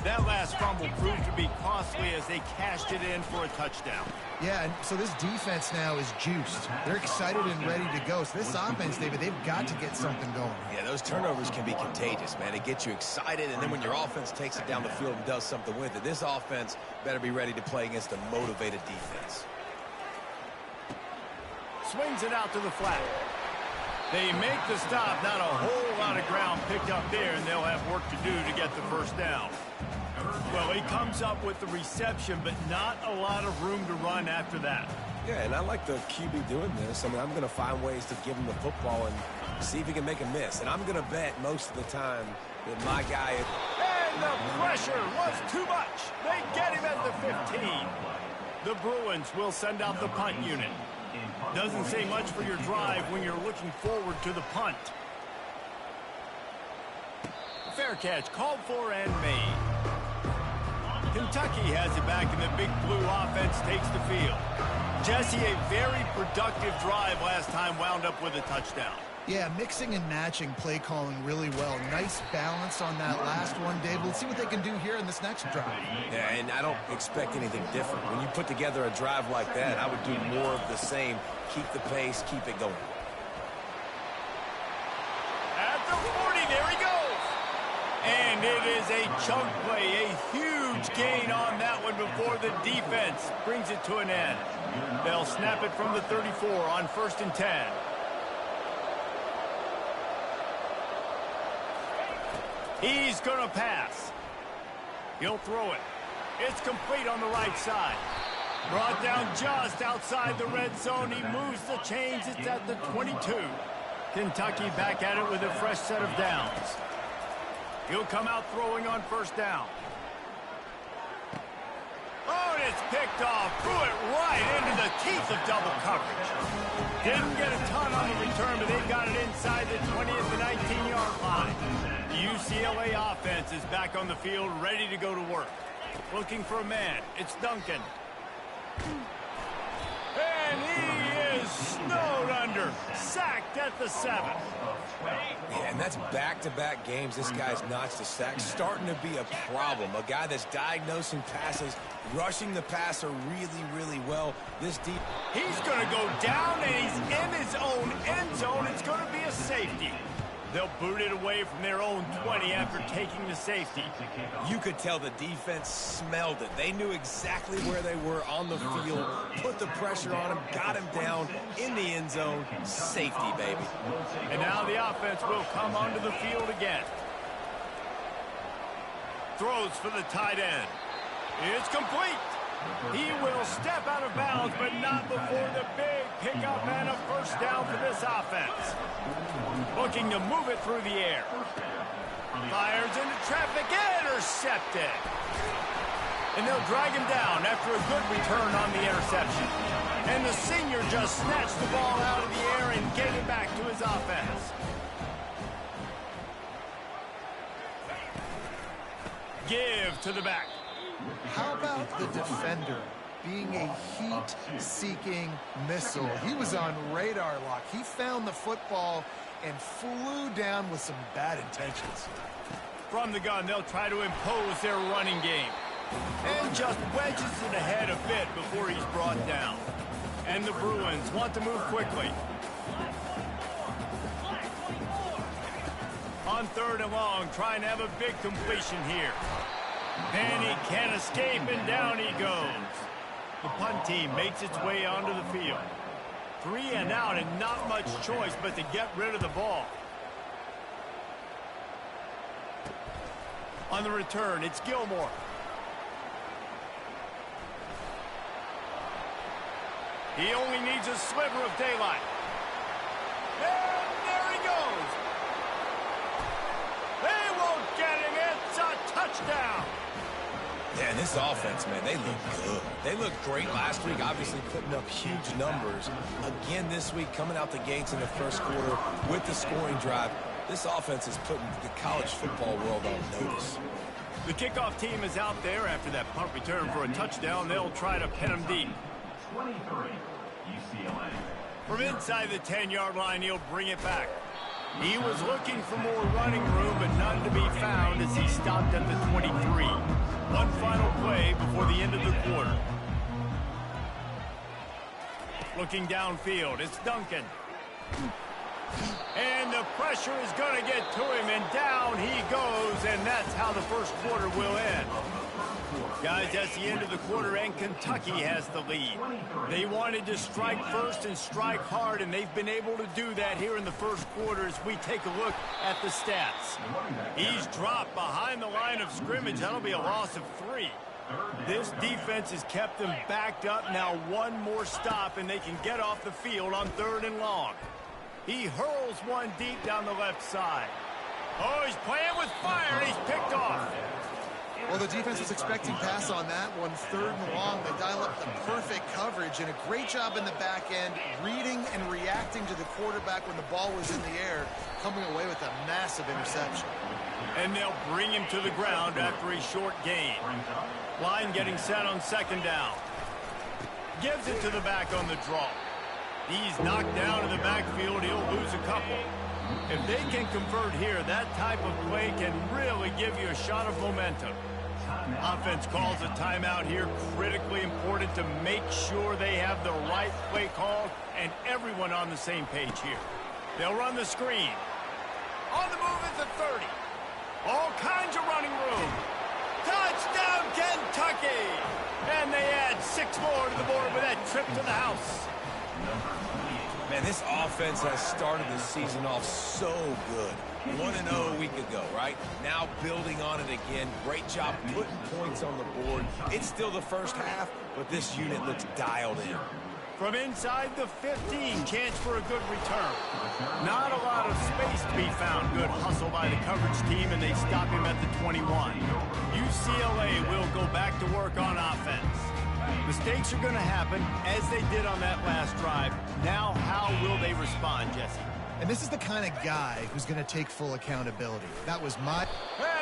That last fumble proved to be costly as they cashed it in for a touchdown. Yeah, and so this defense now is juiced. They're excited and ready to go. So this offense, David, they've got to get something going. Yeah, those turnovers can be contagious, man. It gets you excited, and then when your offense takes it down the field and does something with it, this offense better be ready to play against a motivated defense. Swings it out to the flat. They make the stop. Not a whole lot of ground picked up there, and they'll have work to do to get the first down. Well, he comes up with the reception, but not a lot of room to run after that. Yeah, and I like the QB doing this. I mean, I'm going to find ways to give him the football and see if he can make a miss. And I'm going to bet most of the time that my guy... And the pressure was too much. They get him at the 15. The Bruins will send out the punt unit. Doesn't say much for your drive when you're looking forward to the punt. Fair catch called for and made. Kentucky has it back, and the Big Blue offense takes the field. Jesse, a very productive drive last time, wound up with a touchdown. Yeah, mixing and matching play calling really well. Nice balance on that last one, Dave. Let's see what they can do here in this next drive. Yeah, and I don't expect anything different. When you put together a drive like that, I would do more of the same. Keep the pace, keep it going. At the 40, there he goes. And it is a chunk play, a huge gain on that one before the defense brings it to an end. They'll snap it from the 34 on 1st and 10. He's going to pass. He'll throw it. It's complete on the right side. Brought down just outside the red zone. He moves the chains. It's at the 22. Kentucky back at it with a fresh set of downs. He'll come out throwing on 1st down. Oh, and it's picked off. Threw it right into the teeth of double coverage. Didn't get a ton on the return, but they've got it inside the 20 at the 19-yard line. The UCLA offense is back on the field, ready to go to work. Looking for a man. It's Duncan. And he is snowed under. Sacked at the 7. Yeah, and that's back-to-back games this guy's notched a sack. Starting to be a problem. A guy that's diagnosing passes, rushing the passer really, really well. This deep. He's going to go down, and he's in his own end zone. It's going to be a safety. They'll boot it away from their own 20 after taking the safety. You could tell the defense smelled it. They knew exactly where they were on the field, put the pressure on him, got him down in the end zone. Safety, baby. And now the offense will come onto the field again. Throws for the tight end. It's complete. He will step out of bounds, but not before the big pickup and a first down for this offense. Looking to move it through the air. Fires into traffic, intercepted. And they'll drag him down after a good return on the interception. And the senior just snatched the ball out of the air and gave it back to his offense. Give to the back. How about the defender being a heat-seeking missile? He was on radar lock. He found the football and flew down with some bad intentions. From the gun, they'll try to impose their running game. And just wedges it ahead a bit before he's brought down. And the Bruins want to move quickly. on 3rd and long, trying to have a big completion here. And he can't escape, and down he goes. The punt team makes its way onto the field. 3 and out, and not much choice but to get rid of the ball. On the return, it's Gilmore. He only needs a sliver of daylight. And there he goes. They won't get him. It's a touchdown. Yeah, and this offense, man, they look good. They looked great last week, obviously putting up huge numbers. Again this week, coming out the gates in the first quarter with the scoring drive. This offense is putting the college football world on notice. The kickoff team is out there after that punt return for a touchdown. They'll try to pin him deep. 23, UCLA. From inside the 10-yard line, he'll bring it back. He was looking for more running room, but none to be found as he stopped at the 23. One final play before the end of the quarter. Looking downfield, it's Duncan. And the pressure is going to get to him, and down he goes, and that's how the first quarter will end. Guys, that's the end of the quarter, and Kentucky has the lead. They wanted to strike first and strike hard, and they've been able to do that here in the first quarter as we take a look at the stats. He's dropped behind the line of scrimmage. That'll be a loss of 3. This defense has kept them backed up. Now one more stop, and they can get off the field on 3rd and long. He hurls one deep down the left side. Oh, he's playing with fire, and he's picked off. Well, the defense was expecting pass on that one. 3rd and long, they dial up the perfect coverage, and a great job in the back end, reading and reacting to the quarterback when the ball was in the air, coming away with a massive interception. And they'll bring him to the ground after a short gain. Line getting set on 2nd down. Gives it to the back on the draw. He's knocked down in the backfield. He'll lose a couple. If they can convert here, that type of play can really give you a shot of momentum. Offense calls a timeout here. Critically important to make sure they have the right play called and everyone on the same page here. They'll run the screen. On the move at the 30. All kinds of running room. Touchdown, Kentucky! And they add 6 more to the board with that trip to the house. Man, this offense has started the season off so good. 1-0 a week ago, right? Now building on it again. Great job putting points on the board. It's still the first half, but this unit looks dialed in. From inside the 15, chance for a good return. Not a lot of space to be found. Good hustle by the coverage team, and they stop him at the 21. UCLA will go back to work on offense. Mistakes are going to happen, as they did on that last drive. Now, how will they respond, Jesse? And this is the kind of guy who's going to take full accountability. That was my...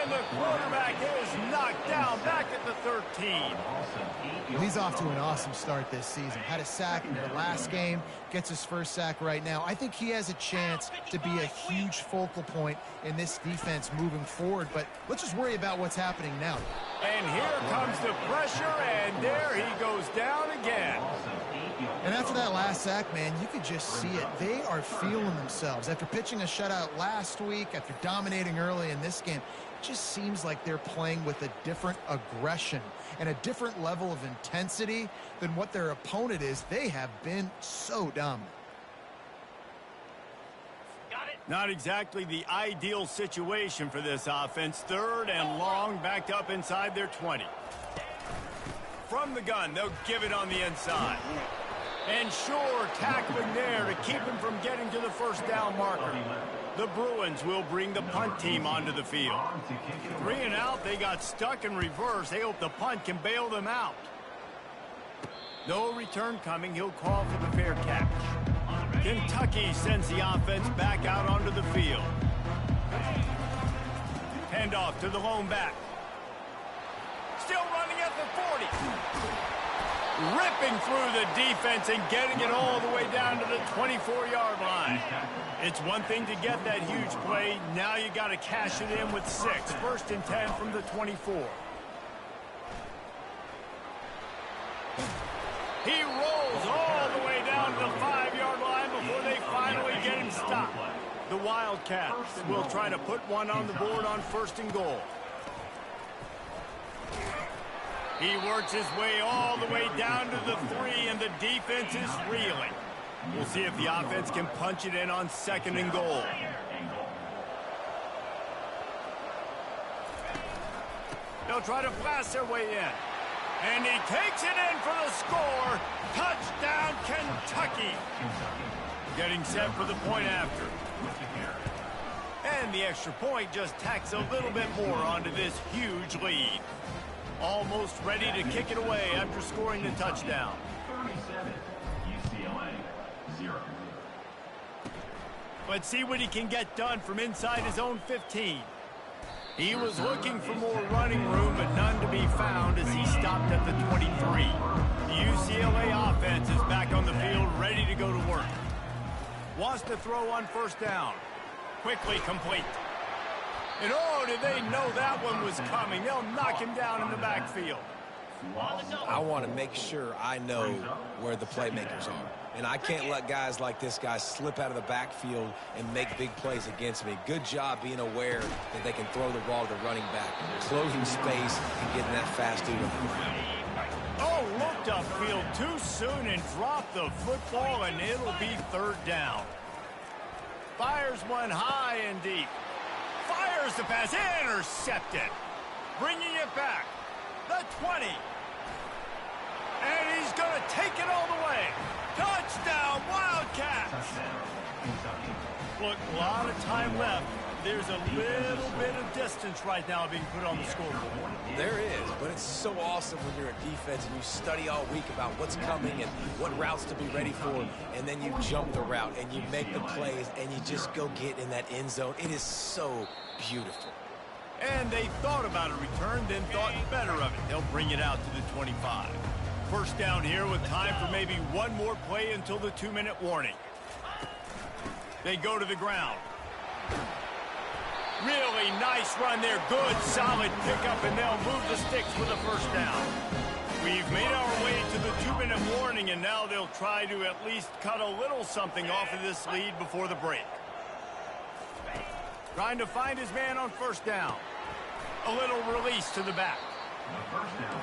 And the quarterback is knocked down back at the 13. He's off to an awesome start this season. Had a sack in the last game, gets his first sack right now. I think he has a chance to be a huge focal point in this defense moving forward. But let's just worry about what's happening now. And here comes the pressure, and there he goes down again. And after that last sack, man, you could just see it. They are feeling themselves. After pitching a shutout last week, after dominating early in this game, it just seems like they're playing with a different aggression and a different level of intensity than what their opponent is. They have been so dominant. Not exactly the ideal situation for this offense. 3rd and long, backed up inside their 20. From the gun, they'll give it on the inside. And sure, tackling there to keep him from getting to the first down marker. The Bruins will bring the punt team onto the field. 3 and out, they got stuck in reverse. They hope the punt can bail them out. No return coming. He'll call for the fair catch. Kentucky sends the offense back out onto the field. Handoff to the lone back. Still running at the 40. Ripping through the defense and getting it all the way down to the 24-yard line. It's one thing to get that huge play. Now you got to cash it in with 6. 1st and 10 from the 24. He rolls all the way down to the 5-yard line before they finally get him stopped. The Wildcats will try to put one on the board on 1st and goal. He works his way all the way down to the 3, and the defense is reeling. We'll see if the offense can punch it in on 2nd and goal. They'll try to fast their way in. And he takes it in for the score. Touchdown, Kentucky. Getting set for the point after. And the extra point just tacks a little bit more onto this huge lead. Almost ready to kick it away after scoring the touchdown. 37, UCLA, 0. Let's see what he can get done from inside his own 15. He was looking for more running room, but none to be found as he stopped at the 23. The UCLA offense is back on the field, ready to go to work. Wants to throw on 1st down. Quickly complete. And oh, did they know that one was coming? They'll knock him down in the backfield. I want to make sure I know where the playmakers are. And I can't let guys like this guy slip out of the backfield and make big plays against me. Good job being aware that they can throw the ball to the running back, closing space and getting that fast dude on the ground. Oh, looked upfield too soon and dropped the football, and it'll be 3rd down. Fires one high and deep. Fires the pass, intercepted. Bringing it back. The 20. And he's going to take it all the way. Touchdown, Wildcats. Look, a lot of time left. There's a little bit of distance right now being put on the scoreboard. There is, but it's so awesome when you're a defense and you study all week about what's coming and what routes to be ready for, and then you jump the route and you make the plays and you just go get in that end zone. It is so beautiful. And they thought about a return, then thought better of it. They'll bring it out to the 25. 1st down here with time for maybe one more play until the 2-minute warning. They go to the ground. Really nice run there. Good, solid pickup, and they'll move the sticks with a 1st down. We've made our way to the 2-minute warning, and now they'll try to at least cut a little something off of this lead before the break. Trying to find his man on 1st down. A little release to the back.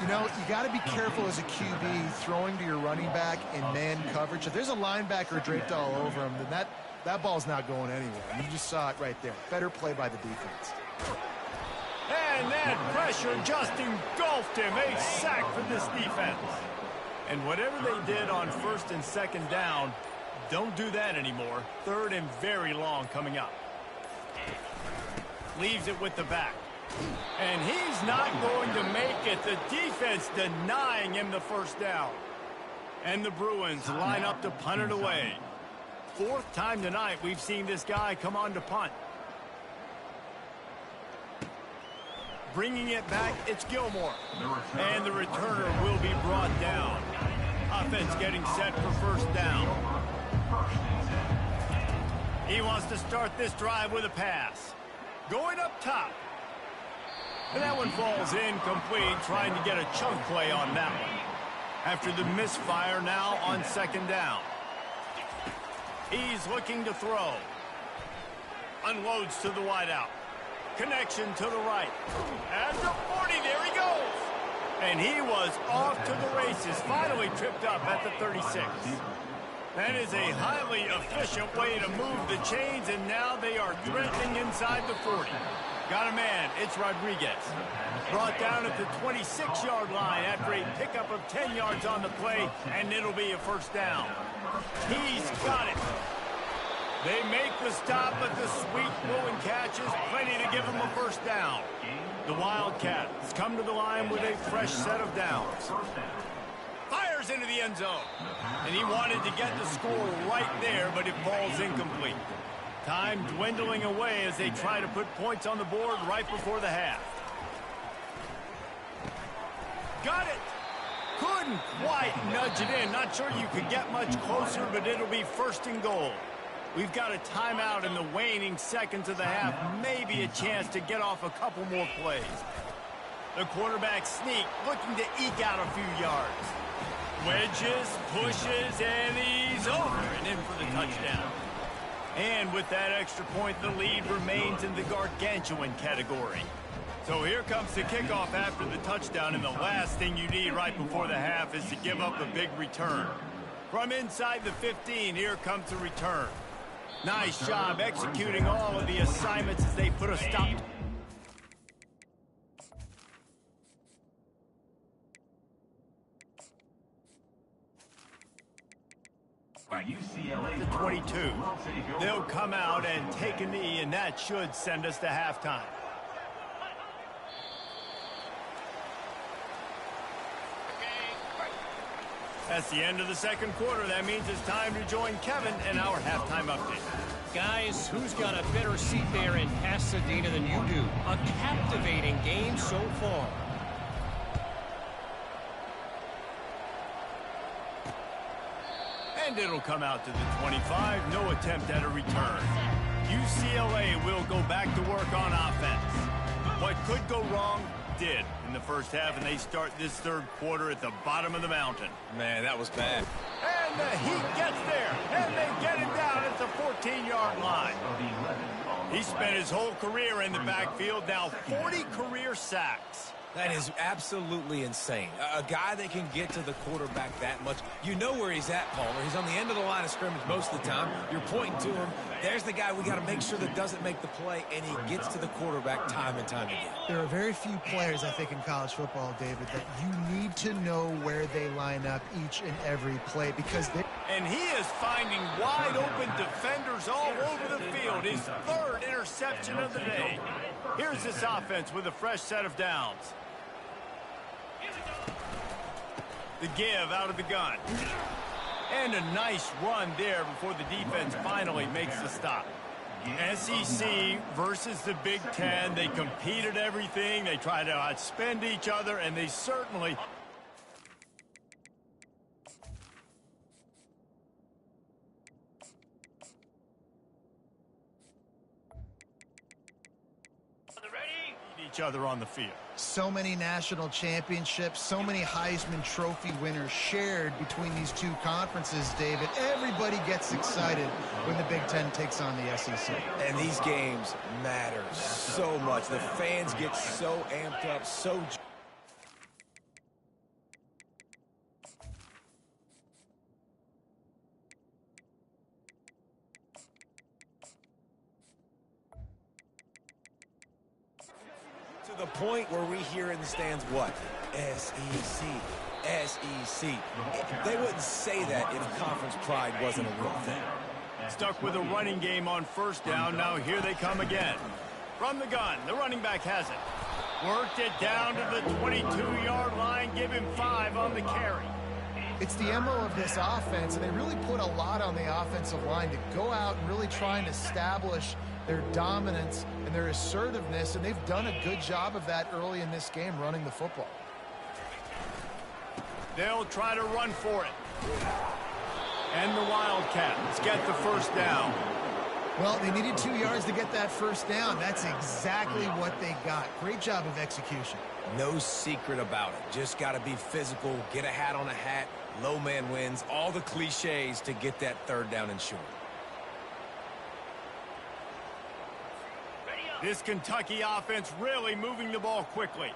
You know, you got to be careful as a QB throwing to your running back in man coverage. If there's a linebacker draped all over him, then that ball's not going anywhere. You just saw it right there. Better play by the defense. And that pressure just engulfed him. A sack for this defense. And whatever they did on 1st and 2nd down, don't do that anymore. 3rd and very long coming up. Leaves it with the back. And he's not going to make it. The defense denying him the 1st down. And the Bruins line up to punt it away. 4th time tonight we've seen this guy come on to punt. Bringing it back, it's Gilmore. And the returner will be brought down. Offense getting set for 1st down. He wants to start this drive with a pass. Going up top. And that one falls incomplete, trying to get a chunk play on that one. After the misfire now on 2nd down. He's looking to throw. Unloads to the wideout. Connection to the right. At the 40, there he goes. And he was off to the races, finally tripped up at the 36. That is a highly efficient way to move the chains, and now they are threatening inside the 40. Got a man, it's Rodriguez. Brought down at the 26-yard line after a pickup of 10 yards on the play, and it'll be a 1st down. He's got it. They make the stop, but the sweet blowing catch is plenty to give him a 1st down. The Wildcats come to the line with a fresh set of downs. Fires into the end zone. And he wanted to get the score right there, but it falls incomplete. Time dwindling away as they try to put points on the board right before the half. Got it. Couldn't quite nudge it in. Not sure you could get much closer, but it'll be 1st and goal. We've got a timeout in the waning seconds of the half. Maybe a chance to get off a couple more plays. The quarterback sneak, looking to eke out a few yards. Wedges, pushes, and he's over and in for the touchdown. And with that extra point, the lead remains in the gargantuan category. So here comes the kickoff after the touchdown, and the last thing you need right before the half is to give up a big return. From inside the 15, here comes the return. Nice job executing all of the assignments as they put a stop. UCLA The 22. They'll come out and take a knee, and that should send us to halftime. That's the end of the second quarter. That means it's time to join Kevin in our halftime update. Guys, who's got a better seat there in Pasadena than you do? A captivating game so far. And it'll come out to the 25. No attempt at a return. UCLA will go back to work on offense. What could go wrong did in the first half, and they start this third quarter at the bottom of the mountain. Man, that was bad. And the Heat gets there, and they get him down at the 14-yard line. He spent his whole career in the backfield, now 40 career sacks. That is absolutely insane. A guy that can get to the quarterback that much. You know where he's at, Palmer. He's on the end of the line of scrimmage most of the time. You're pointing to him. There's the guy we got to make sure that doesn't make the play, and he gets to the quarterback time and time again. There are very few players, I think, in college football, David, that you need to know where they line up each and every play because they... And he is finding wide-open defenders all over the field. His third interception of the day. Here's this offense with a fresh set of downs. The give out of the gun. And a nice run there before the defense finally makes the stop. SEC versus the Big Ten. They competed everything. They try to outspend each other, and they certainly... each other on the field. So many national championships, so many Heisman Trophy winners shared between these two conferences, David. Everybody gets excited when the Big Ten takes on the SEC. And these games matter so much. The fans get so amped up, so... to the point where we hear in the stands what? SEC. SEC. They wouldn't say that if conference pride wasn't a real thing. Stuck with a running game on first down. Now here they come again. From the gun, the running back has it. Worked it down to the 22-yard line. Give him 5 on the carry. It's the MO of this offense, and they really put a lot on the offensive line to go out and really try and establish their dominance and their assertiveness, and they've done a good job of that early in this game, running the football. They'll try to run for it. And the Wildcats get the first down. Well, they needed 2 yards to get that first down. That's exactly what they got. Great job of execution. No secret about it. Just got to be physical, get a hat on a hat, low man wins, all the cliches to get that third down and short. This Kentucky offense really moving the ball quickly.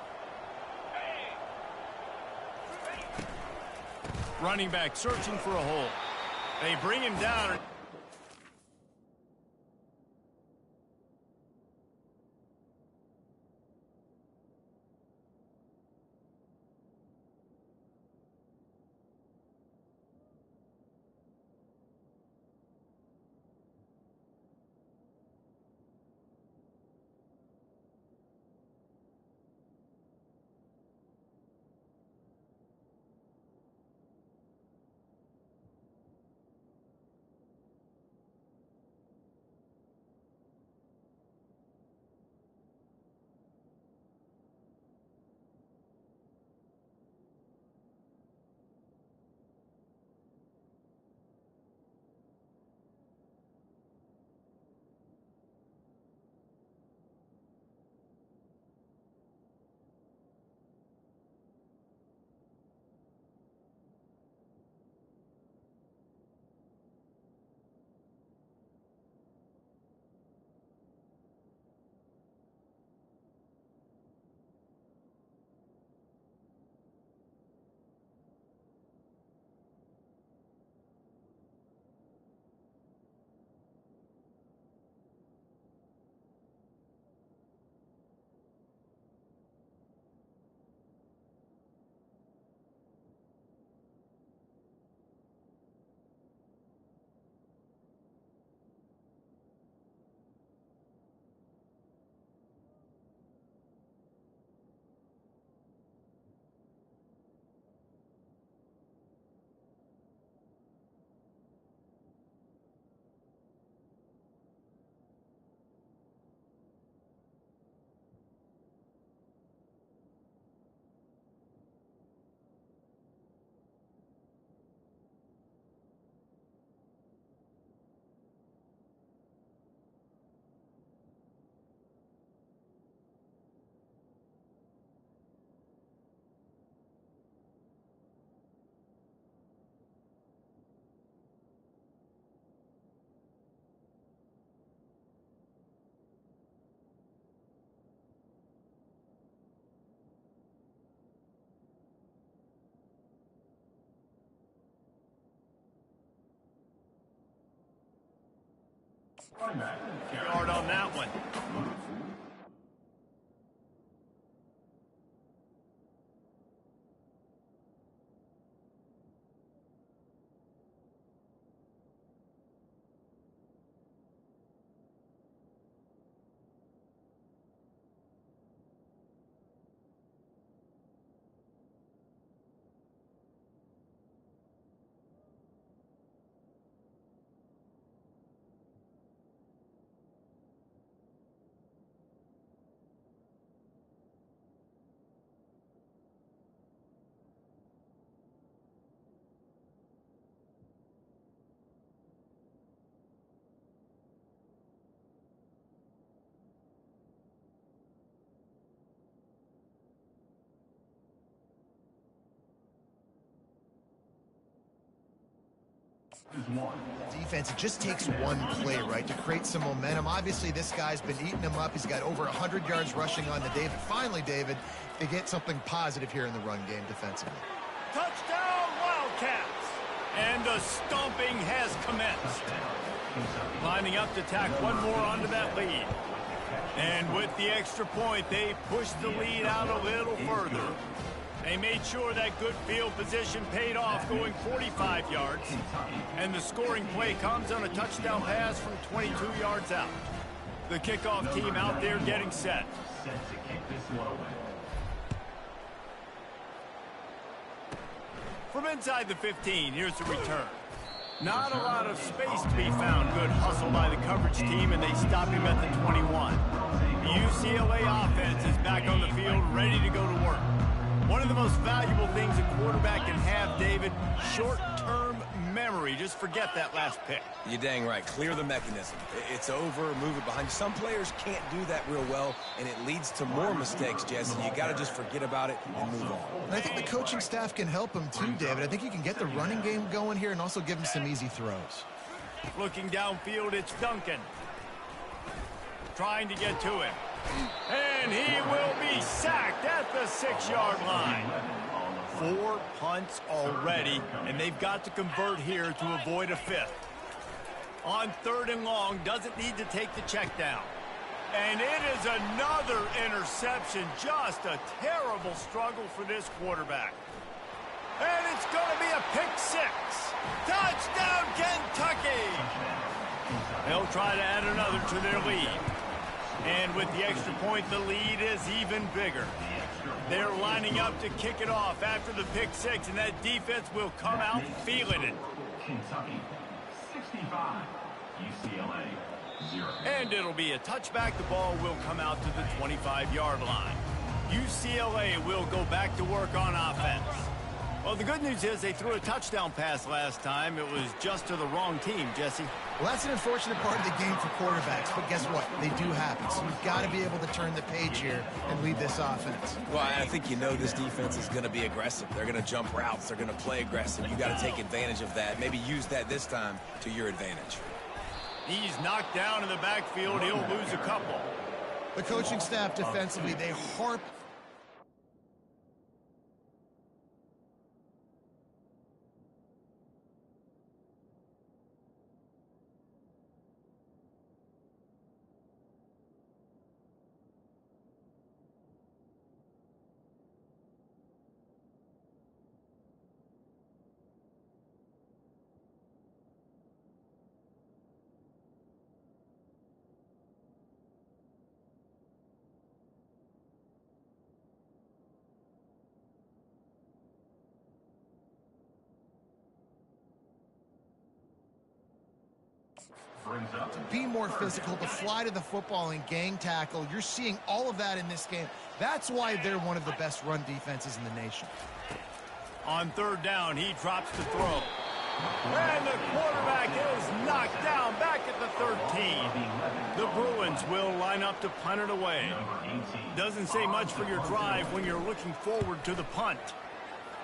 Running back searching for a hole. They bring him down. Yard on that one. Defense, it just takes one play, right, to create some momentum. Obviously, this guy's been eating them up. He's got over 100 yards rushing on the day. But finally, David, they get something positive here in the run game defensively. Touchdown, Wildcats! And the stomping has commenced. Lining up to tack one more onto that lead. And with the extra point, they push the lead out a little further. They made sure that good field position paid off, going 45 yards. And the scoring play comes on a touchdown pass from 22 yards out. The kickoff team out there getting set. Set to kick this one away. From inside the 15, here's the return. Not a lot of space to be found. Good hustle by the coverage team, and they stop him at the 21. The UCLA offense is back on the field, ready to go to work. One of the most valuable things a quarterback can have, David, short-term memory. Just forget that last pick. You're dang right. Clear the mechanism. It's over, move it behind you. Some players can't do that real well, and it leads to more mistakes, Jesse. You got to just forget about it and move on. And I think the coaching staff can help him too, David. I think you can get the running game going here and also give him some easy throws. Looking downfield, it's Duncan. Trying to get to him. And he will be sacked at the 6-yard line. 4 punts already, and they've got to convert here to avoid a 5th. On 3rd and long, doesn't need to take the check down. And it is another interception. Just a terrible struggle for this quarterback. And it's going to be a pick 6. Touchdown, Kentucky! They'll try to add another to their lead. And with the extra point, the lead is even bigger. They're lining up to kick it off after the pick 6, and that defense will come out feeling it. Kentucky 65, UCLA 0. And it'll be a touchback. The ball will come out to the 25-yard line. UCLA will go back to work on offense. Well, the good news is they threw a touchdown pass last time. It was just to the wrong team, Jesse. Well, that's an unfortunate part of the game for quarterbacks, but guess what? They do happen. So you've got to be able to turn the page here and lead this offense. Well, I think you know this defense is going to be aggressive. They're going to jump routes. They're going to play aggressive. You got to take advantage of that. Maybe use that this time to your advantage. He's knocked down in the backfield. He'll lose a couple. The coaching staff defensively, they harp to be more physical, to fly to the football and gang tackle. You're seeing all of that in this game. That's why they're one of the best run defenses in the nation. On 3rd down, he drops to throw. And the quarterback is knocked down back at the 13. The Bruins will line up to punt it away. Doesn't say much for your drive when you're looking forward to the punt.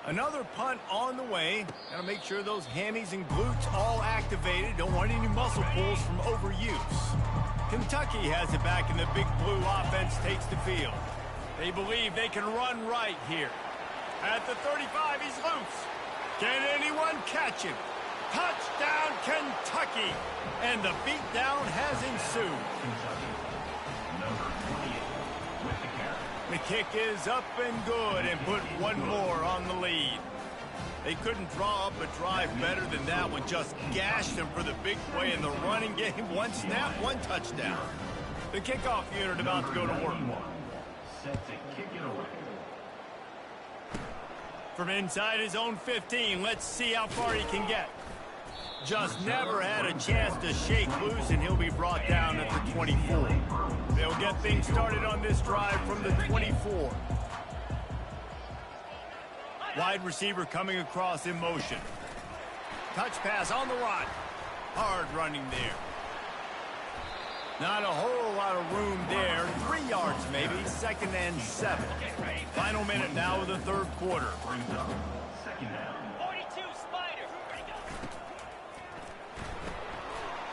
Another punt on the way. Got to make sure those hammies and glutes all activated. Don't want any muscle pulls from overuse. Kentucky has it back, and the Big Blue offense takes the field. They believe they can run right here. At the 35, he's loose. Can anyone catch him? Touchdown, Kentucky! And the beatdown has ensued. Number 28 with the carry. The kick is up and good and put one more on the lead. They couldn't draw up a drive better than that one. Just gashed them for the big play in the running game. One snap, one touchdown. The kickoff unit about to go to work. Set to kick it away. From inside his own 15, let's see how far he can get. Just never had a chance to shake loose, and he'll be brought down at the 24. They'll get things started on this drive from the 24. Wide receiver coming across in motion. Touch pass on the run. Hard running there. Not a whole lot of room there. 3 yards maybe. 2nd and 7. Final minute now of the third quarter. Brings up second down. 42, Spider.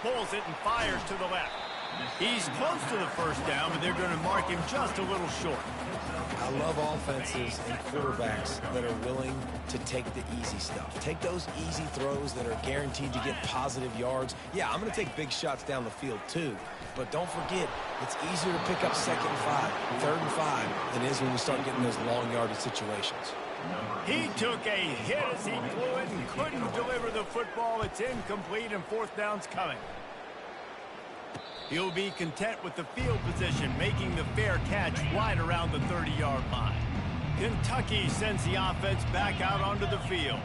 Pulls it and fires to the left. He's close to the first down, but they're going to mark him just a little short. I love offenses and quarterbacks that are willing to take the easy stuff. Take those easy throws that are guaranteed to get positive yards. Yeah, I'm going to take big shots down the field too. But don't forget, it's easier to pick up 2nd and 5, 3rd and 5 than it is when we start getting those long yardage situations. He took a hit as he flew it and couldn't deliver the football. It's incomplete and 4th down's coming. He'll be content with the field position, making the fair catch right around the 30-yard line. Kentucky sends the offense back out onto the field.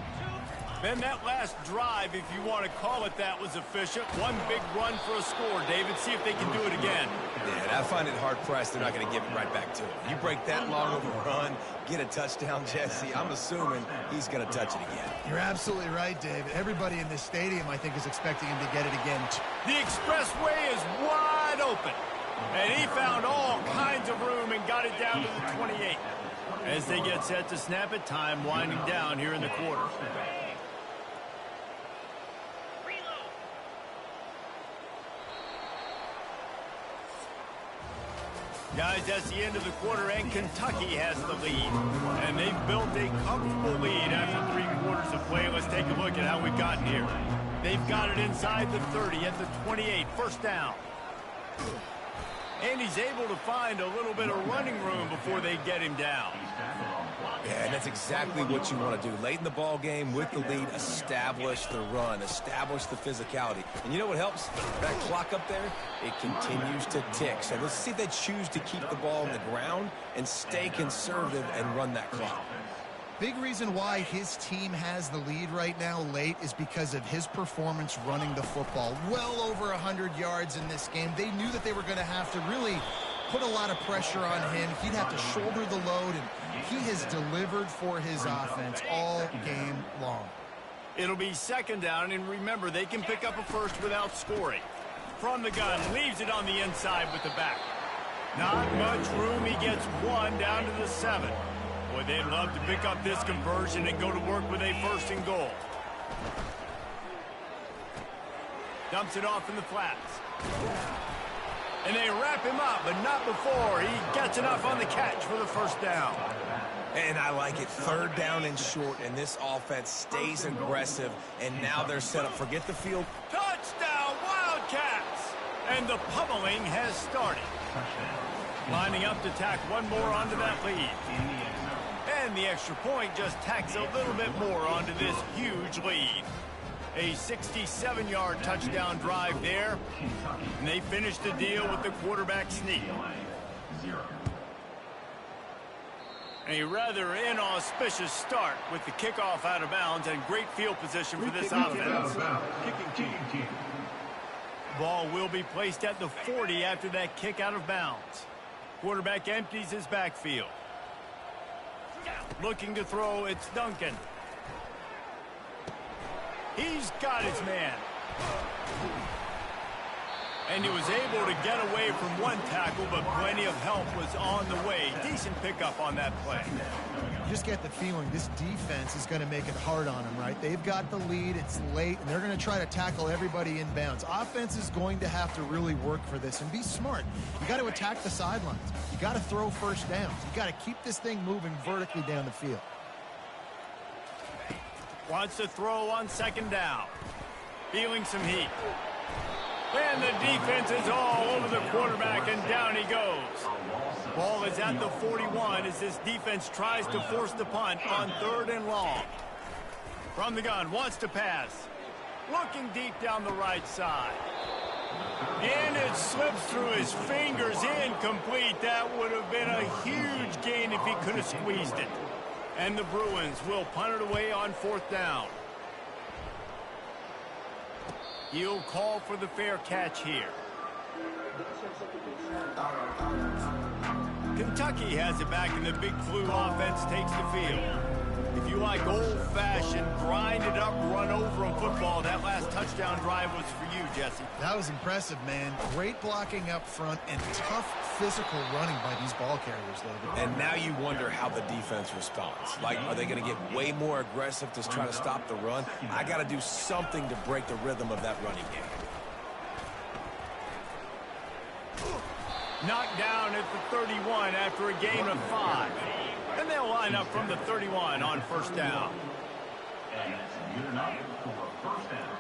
Then that last drive, if you want to call it that, was efficient. One big run for a score. David, see if they can do it again. Yeah, and I find it hard-pressed they're not going to give it right back to him. You break that long of a run, get a touchdown, Jesse, I'm assuming he's going to touch it again. You're absolutely right, David. Everybody in this stadium, I think, is expecting him to get it again. The expressway is wide open. And he found all kinds of room and got it down to the 28. As they get set to snap it, time winding down here in the quarter. Guys, that's the end of the quarter, and Kentucky has the lead. And they've built a comfortable lead after 3 quarters of play. Let's take a look at how we've gotten here. They've got it inside the 30 at the 28, 1st down. And he's able to find a little bit of running room before they get him down. Yeah, and that's exactly what you want to do. Late in the ball game with the lead, establish the run, establish the physicality. And you know what helps? That clock up there, it continues to tick. So let's see if they choose to keep the ball on the ground and stay conservative and run that clock. Big reason why his team has the lead right now late is because of his performance running the football. Well over 100 yards in this game. They knew that they were going to have to really put a lot of pressure on him. He'd have to shoulder the load, and he has delivered for his offense all game long. It'll be 2nd down, and remember, they can pick up a first without scoring. From the gun, leaves it on the inside with the back. Not much room. He gets 1 down to the 7. Boy, they'd love to pick up this conversion and go to work with a 1st and goal. Dumps it off in the flats. And they wrap him up, but not before he gets enough on the catch for the 1st down. And I like it. 3rd down and short, and this offense stays aggressive, and now they're set up. Forget the field. Touchdown, Wildcats! And the pummeling has started. Lining up to tack one more onto that lead. And the extra point just tacks a little bit more onto this huge lead. A 67-yard touchdown drive there. And they finish the deal with the quarterback sneak. A rather inauspicious start with the kickoff out of bounds and great field position for this offense. Ball will be placed at the 40 after that kick out of bounds. Quarterback empties his backfield. Looking to throw, it's Duncan. He's got his man. And he was able to get away from one tackle, but plenty of help was on the way. Decent pickup on that play. You just get the feeling this defense is going to make it hard on them, right? They've got the lead, it's late, and they're going to try to tackle everybody in bounds. Offense is going to have to really work for this and be smart. You got to attack the sidelines. You got to throw 1st downs. You got to keep this thing moving vertically down the field. Wants to throw on 2nd down. feeling some heat. And the defense is all over the quarterback, and down he goes. Ball is at the 41 as this defense tries to force the punt on 3rd and long. From the gun, wants to pass. Looking deep down the right side. And it slips through his fingers, incomplete. That would have been a huge gain if he could have squeezed it. And the Bruins will punt it away on 4th down. He'll call for the fair catch here. Kentucky has it back, and the Big Blue offense takes the field. If you like old-fashioned, grind-it-up, run-over-'em football, that last touchdown drive was for you, Jesse. That was impressive, man. Great blocking up front and tough physical running by these ball carriers, David. And now you wonder how the defense responds. Like, are they going to get way more aggressive to try to stop the run? I got to do something to break the rhythm of that running game. Knocked down at the 31 after a gain of 5. And they'll line up from the 31 on 1st down. And it's good enough for a 1st down.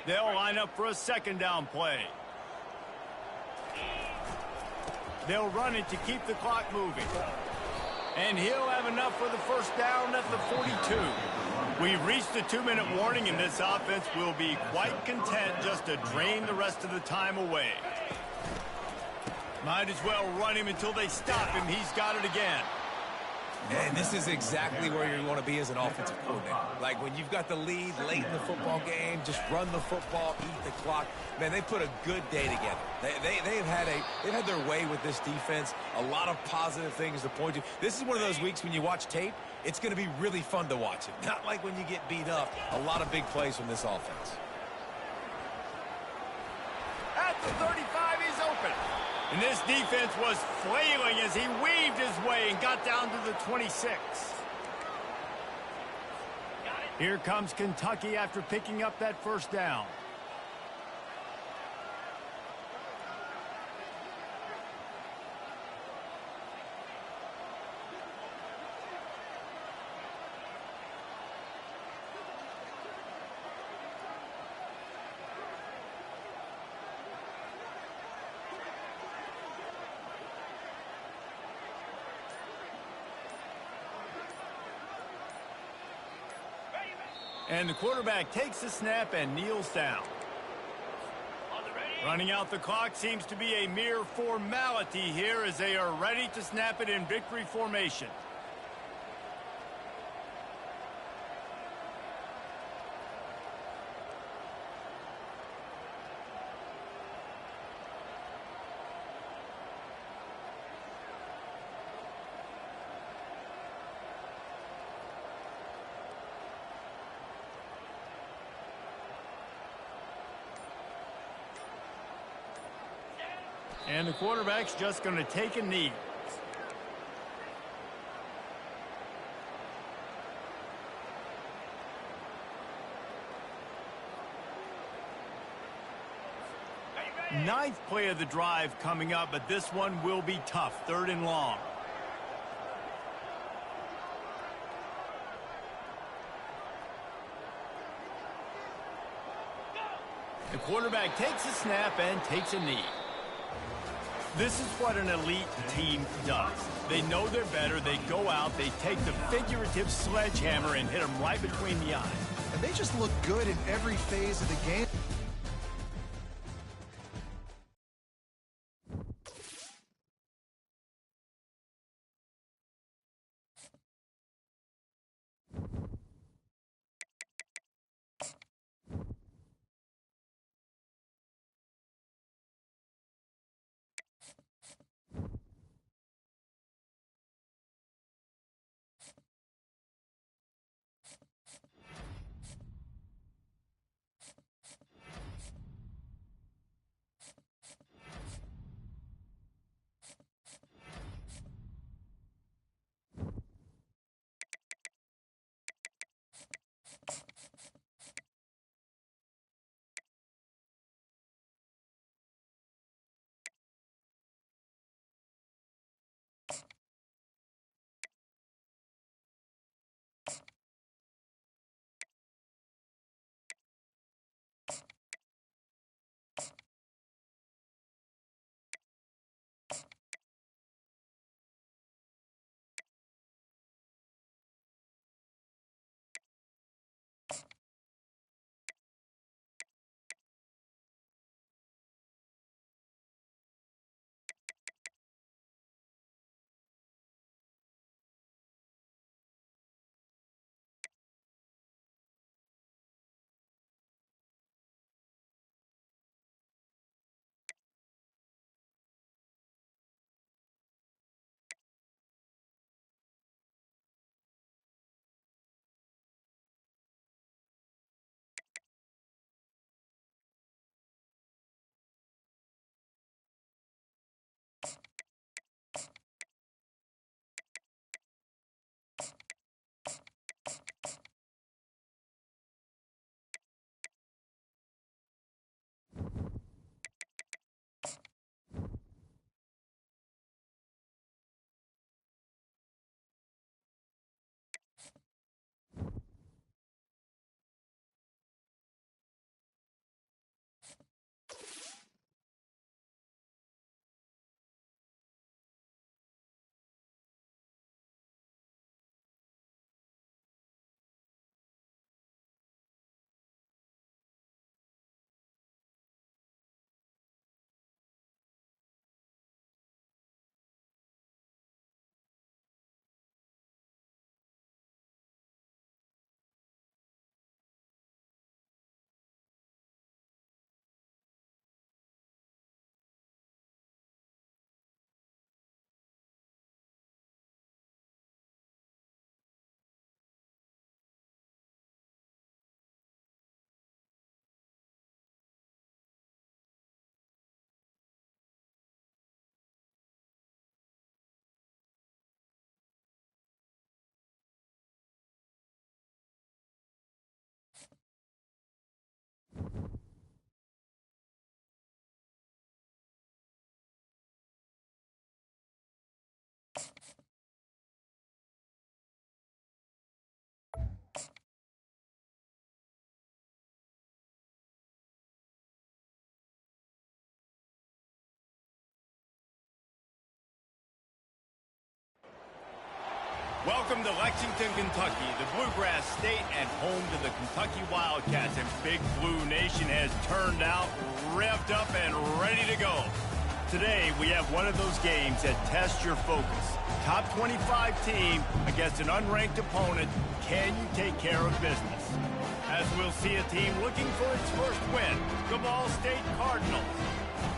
They'll line up for a 2nd down play. They'll run it to keep the clock moving. And he'll have enough for the 1st down at the 42. We've reached the 2-minute warning, and this offense will be quite content just to drain the rest of the time away. Might as well run him until they stop him. He's got it again. And this is exactly where you want to be as an offensive coordinator. Like when you've got the lead late in the football game, just run the football, eat the clock. Man, they put a good day together. They've had their way with this defense. A lot of positive things to point to. This is one of those weeks when you watch tape, it's going to be really fun to watch it. Not like when you get beat up. A lot of big plays from this offense. At the 35, he's open. And this defense was flailing as he weaved his way and got down to the 26. Here comes Kentucky after picking up that 1st down. And the quarterback takes the snap and kneels down. Running out the clock seems to be a mere formality here as they are ready to snap it in victory formation. And the quarterback's just going to take a knee. Ninth play of the drive coming up, but this one will be tough. 3rd and long. The quarterback takes a snap and takes a knee. This is what an elite team does. They know they're better. They go out. They take the figurative sledgehammer and hit them right between the eyes. And they just look good in every phase of the game. Welcome to Lexington, Kentucky, the Bluegrass State and home to the Kentucky Wildcats. And Big Blue Nation has turned out, revved up, and ready to go. Today, we have one of those games that tests your focus. Top 25 team against an unranked opponent. Can you take care of business? As we'll see a team looking for its first win, the Ball State Cardinals,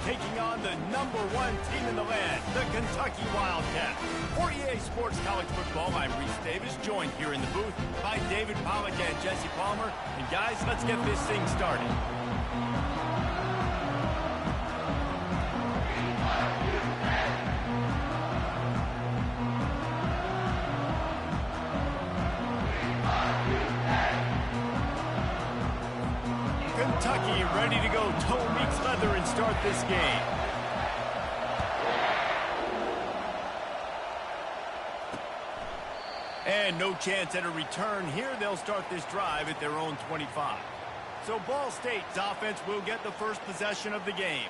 taking on the #1 team in the land, the Kentucky Wildcats. For EA Sports College Football, I'm Reese Davis, joined here in the booth by David Pollack and Jesse Palmer. And guys, let's get this thing started. Kentucky ready to go toe meets leather and start this game. And no chance at a return here. They'll start this drive at their own 25. So Ball State's offense will get the first possession of the game.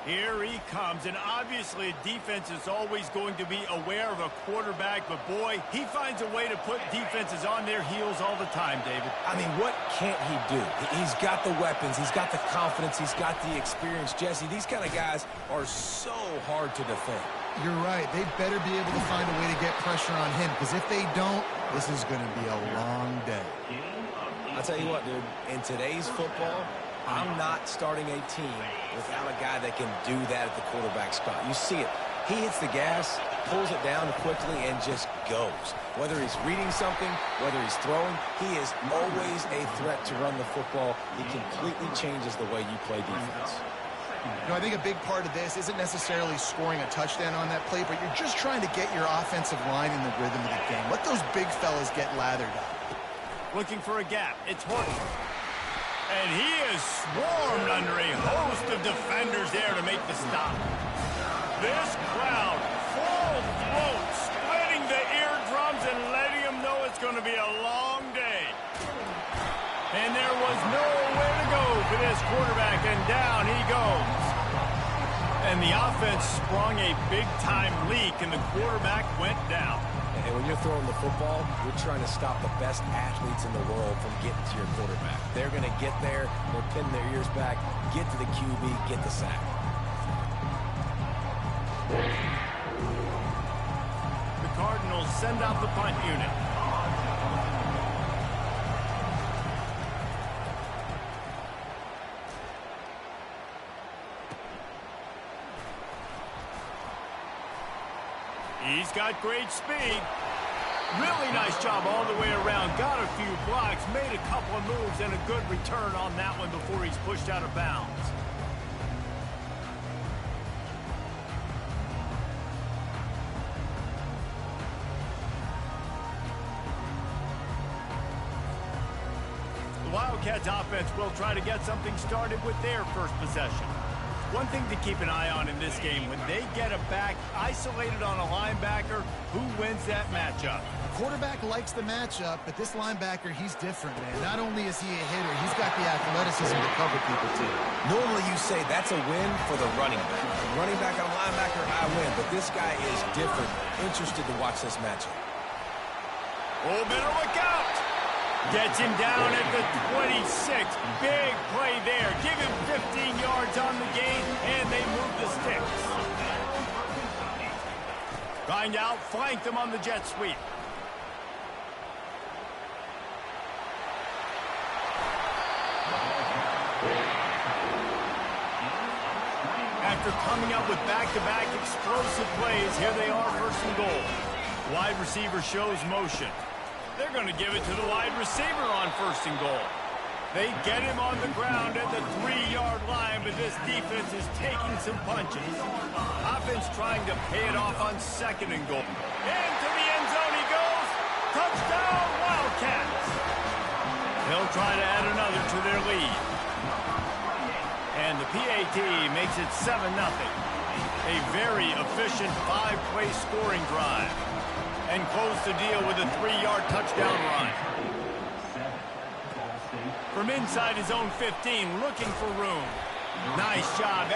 Here he comes, and obviously defense is always going to be aware of a quarterback, but boy, he finds a way to put defenses on their heels all the time, David. I mean, what can't he do? He's got the weapons, he's got the confidence, he's got the experience. Jesse, these kind of guys are so hard to defend. You're right. They better be able to find a way to get pressure on him, because if they don't, this is going to be a long day. I'll tell you what, dude, in today's football, I'm not starting a team without a guy that can do that at the quarterback spot. You see it. He hits the gas, pulls it down quickly, and just goes. Whether he's reading something, whether he's throwing, he is always a threat to run the football. He completely changes the way you play defense. You know, I think a big part of this isn't necessarily scoring a touchdown on that play, but you're just trying to get your offensive line in the rhythm of the game. Let those big fellas get lathered up. Looking for a gap. It's Horton. And he is swarmed under a host of defenders there to make the stop. This crowd, full throat, splitting the eardrums and letting them know it's going to be a long day. And there was nowhere to go for this quarterback, and down he goes. And the offense sprung a big-time leak, and the quarterback went down. And when you're throwing the football, you're trying to stop the best athletes in the world from getting to your quarterback. They're going to get there, they'll pin their ears back, get to the QB, get the sack. The Cardinals send out the punt unit. He's got great speed. Really nice job all the way around. Got a few blocks, made a couple of moves, and a good return on that one before he's pushed out of bounds. The Wildcats offense will try to get something started with their first possession. One thing to keep an eye on in this game, when they get a back isolated on a linebacker, who wins that matchup? Quarterback likes the matchup, but this linebacker, he's different, man. Not only is he a hitter, he's got the athleticism to cover people, too. Normally you say that's a win for the running back. Running back on a linebacker, I win. But this guy is different. Interested to watch this matchup. Oh, better look out! Gets him down at the 26. Big play there. Give him 15 yards on the gain, and they move the sticks. Find out, flanked him on the jet sweep. After coming up with back-to-back explosive plays, here they are, first and goal. Wide receiver shows motion. They're going to give it to the wide receiver on first and goal. They get him on the ground at the 3-yard line, but this defense is taking some punches. Offense trying to pay it off on second and goal. Into the end zone he goes. Touchdown, Wildcats. They'll try to add another to their lead. And the PAT makes it 7-0. A very efficient 5-play scoring drive. And close the deal with a 3-yard touchdown run. From inside his own 15, looking for room. Nice job.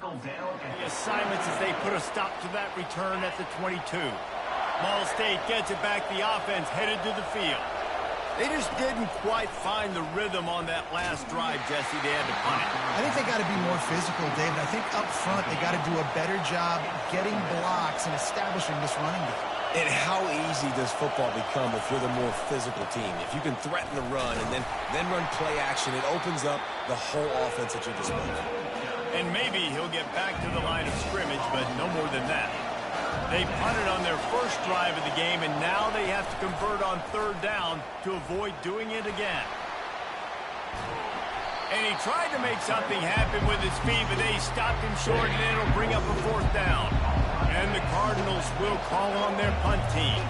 tackle down at The assignments as they put a stop to that return at the 22. Ball State gets it back. The offense headed to the field. They just didn't quite find the rhythm on that last drive, Jesse. They had to punt it. I think they got to be more physical, David. I think up front they got to do a better job getting blocks and establishing this running game. And how easy does football become if you're the more physical team? If you can threaten the run and then run play action, it opens up the whole offense at your disposal. And maybe he'll get back to the line of scrimmage, but no more than that. They punted on their first drive of the game, and now they have to convert on third down to avoid doing it again. And he tried to make something happen with his feet, but they stopped him short, and it'll bring up a fourth down. And the Cardinals will call on their punt team.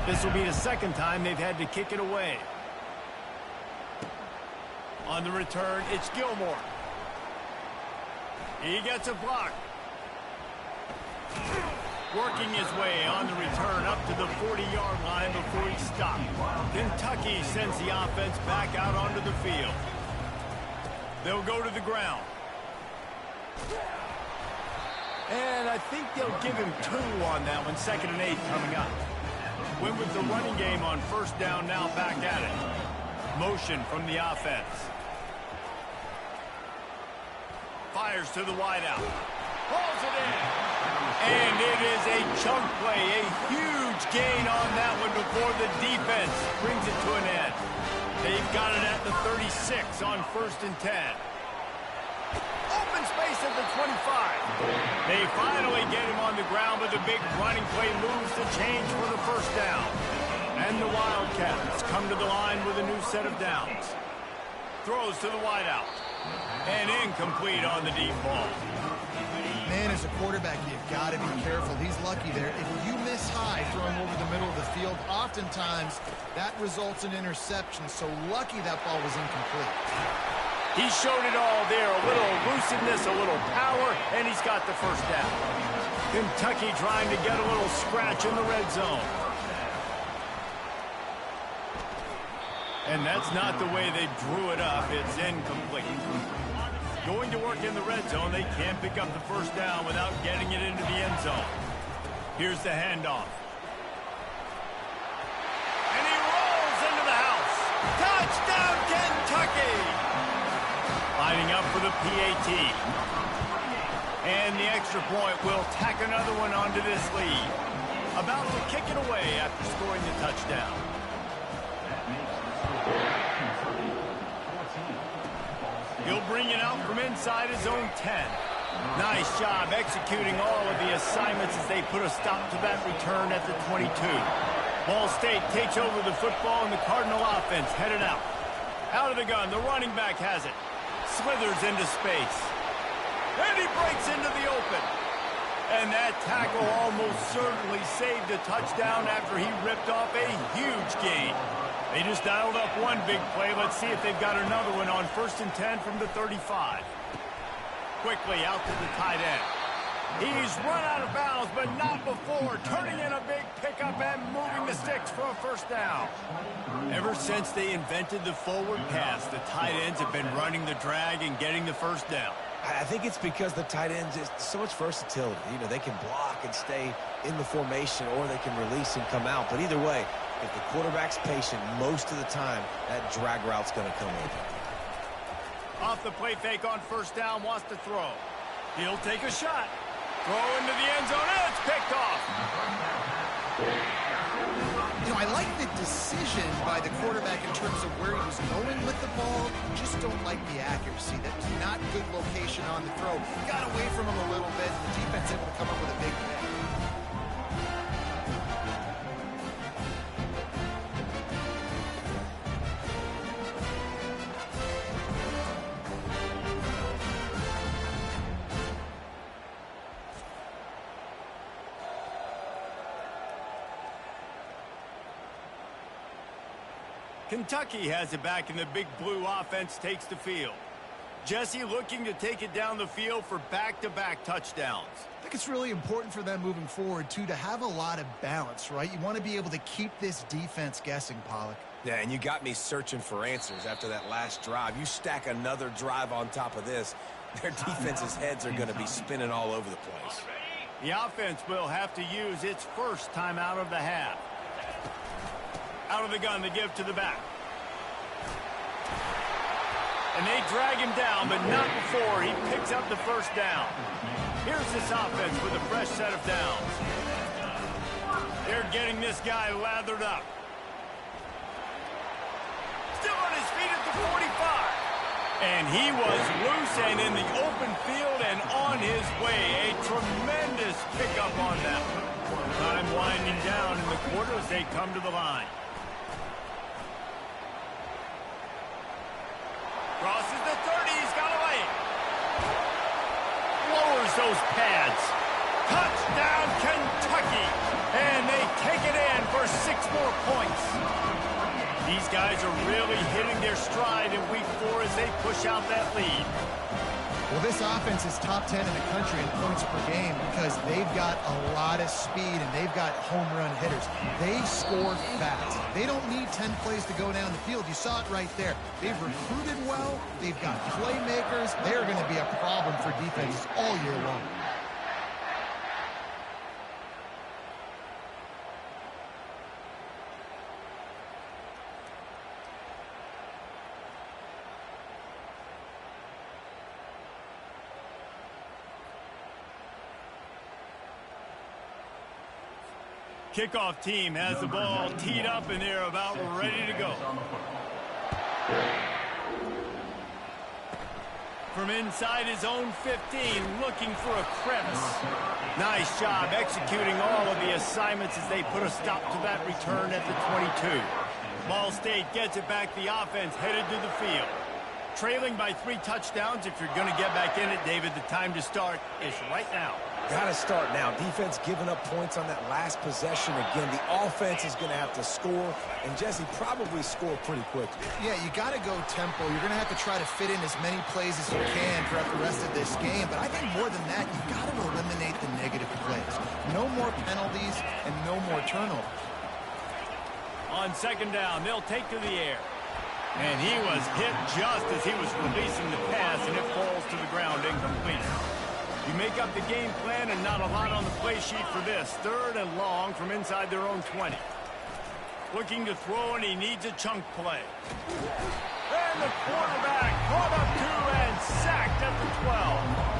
This will be the second time they've had to kick it away. On the return, it's Gilmore. He gets a block. Working his way on the return up to the 40-yard line before he stopped. Kentucky sends the offense back out onto the field. They'll go to the ground. And I think they'll give him 2 on that one. 2nd and 8 coming up. Went with the running game on first down, now back at it. Motion from the offense. Fires to the wideout. Pulls it in. And it is a chunk play, a huge gain on that one before the defense brings it to an end. They've got it at the 36 on 1st and 10. Open space at the 25. They finally get him on the ground, but the big running play moves the change for the first down. And the Wildcats come to the line with a new set of downs. Throws to the wideout. And incomplete on the deep ball. Man, as a quarterback, you've got to be careful. He's lucky there. If you miss high throwing over the middle of the field, oftentimes that results in interception. So lucky that ball was incomplete. He showed it all there. A little elusiveness, a little power, and he's got the first down. Kentucky trying to get a little scratch in the red zone. And that's not the way they drew it up. It's incomplete. Going to work in the red zone. They can't pick up the first down without getting it into the end zone. Here's the handoff. And he rolls into the house. Touchdown, Kentucky! Lining up for the PAT. And the extra point will tack another one onto this lead. About to kick it away after scoring the touchdown. He'll bring it out from inside his own 10. Nice job executing all of the assignments as they put a stop to that return at the 22. Ball State takes over the football and the Cardinal offense headed out. Out of the gun, the running back has it. Slithers into space. And he breaks into the open. And that tackle almost certainly saved a touchdown after he ripped off a huge gain. They just dialed up one big play. Let's see if they've got another one on 1st and 10 from the 35. Quickly out to the tight end. He's run out of bounds, but not before. Turning in a big pickup and moving the sticks for a first down. Ever since they invented the forward pass, the tight ends have been running the drag and getting the first down. I think it's because the tight ends is so much versatility. You know, they can block and stay in the formation, or they can release and come out. But either way, if the quarterback's patient, most of the time, that drag route's going to come in. Off the play fake on first down, wants to throw. He'll take a shot. Throw into the end zone, and it's picked off. You know, I like the decision by the quarterback in terms of where he was going with the ball. Just don't like the accuracy. That's not good location on the throw. Got away from him a little bit, and the defense able to come up with a big pick. Kentucky has it back, and the big blue offense takes the field. Jesse looking to take it down the field for back-to-back touchdowns. I think it's really important for them moving forward, too, to have a lot of balance, right? You want to be able to keep this defense guessing, Pollock. Yeah, and you got me searching for answers after that last drive. You stack another drive on top of this, their defense's heads are going to be spinning all over the place. The offense will have to use its first timeout of the half. Out of the gun, the give to the back. And they drag him down, but not before he picks up the first down. Here's this offense with a fresh set of downs. They're getting this guy lathered up. Still on his feet at the 45. And he was loose and in the open field and on his way. A tremendous pickup on that. Time winding down in the quarter as they come to the line. Crosses the 30, he's got away. Lowers those pads. Touchdown, Kentucky. And they take it in for 6 more points. These guys are really hitting their stride in week 4 as they push out that lead. Well, this offense is top 10 in the country in points per game because they've got a lot of speed and they've got home run hitters. They score fast. They don't need 10 plays to go down the field. You saw it right there. They've recruited well. They've got playmakers. They're going to be a problem for defenses all year long. Kickoff team has the ball teed up and they're about ready to go. From inside his own 15, looking for a crevice. Nice job executing all of the assignments as they put a stop to that return at the 22. Ball State gets it back. The offense headed to the field. Trailing by 3 touchdowns. If you're going to get back in it, David, the time to start is right now. Got to start now. Defense giving up points on that last possession again. The offense is going to have to score, and Jesse probably score pretty quickly. Yeah, you got to go tempo. You're going to have to try to fit in as many plays as you can throughout the rest of this game. But I think more than that, you got to eliminate the negative plays. No more penalties and no more turnovers. On second down, they'll take to the air. And he was hit just as he was releasing the pass, and it falls to the ground incomplete. You make up the game plan and not a lot on the play sheet for this. 3rd and long from inside their own 20. Looking to throw, and he needs a chunk play. And the quarterback brought up 2 and sacked at the 12.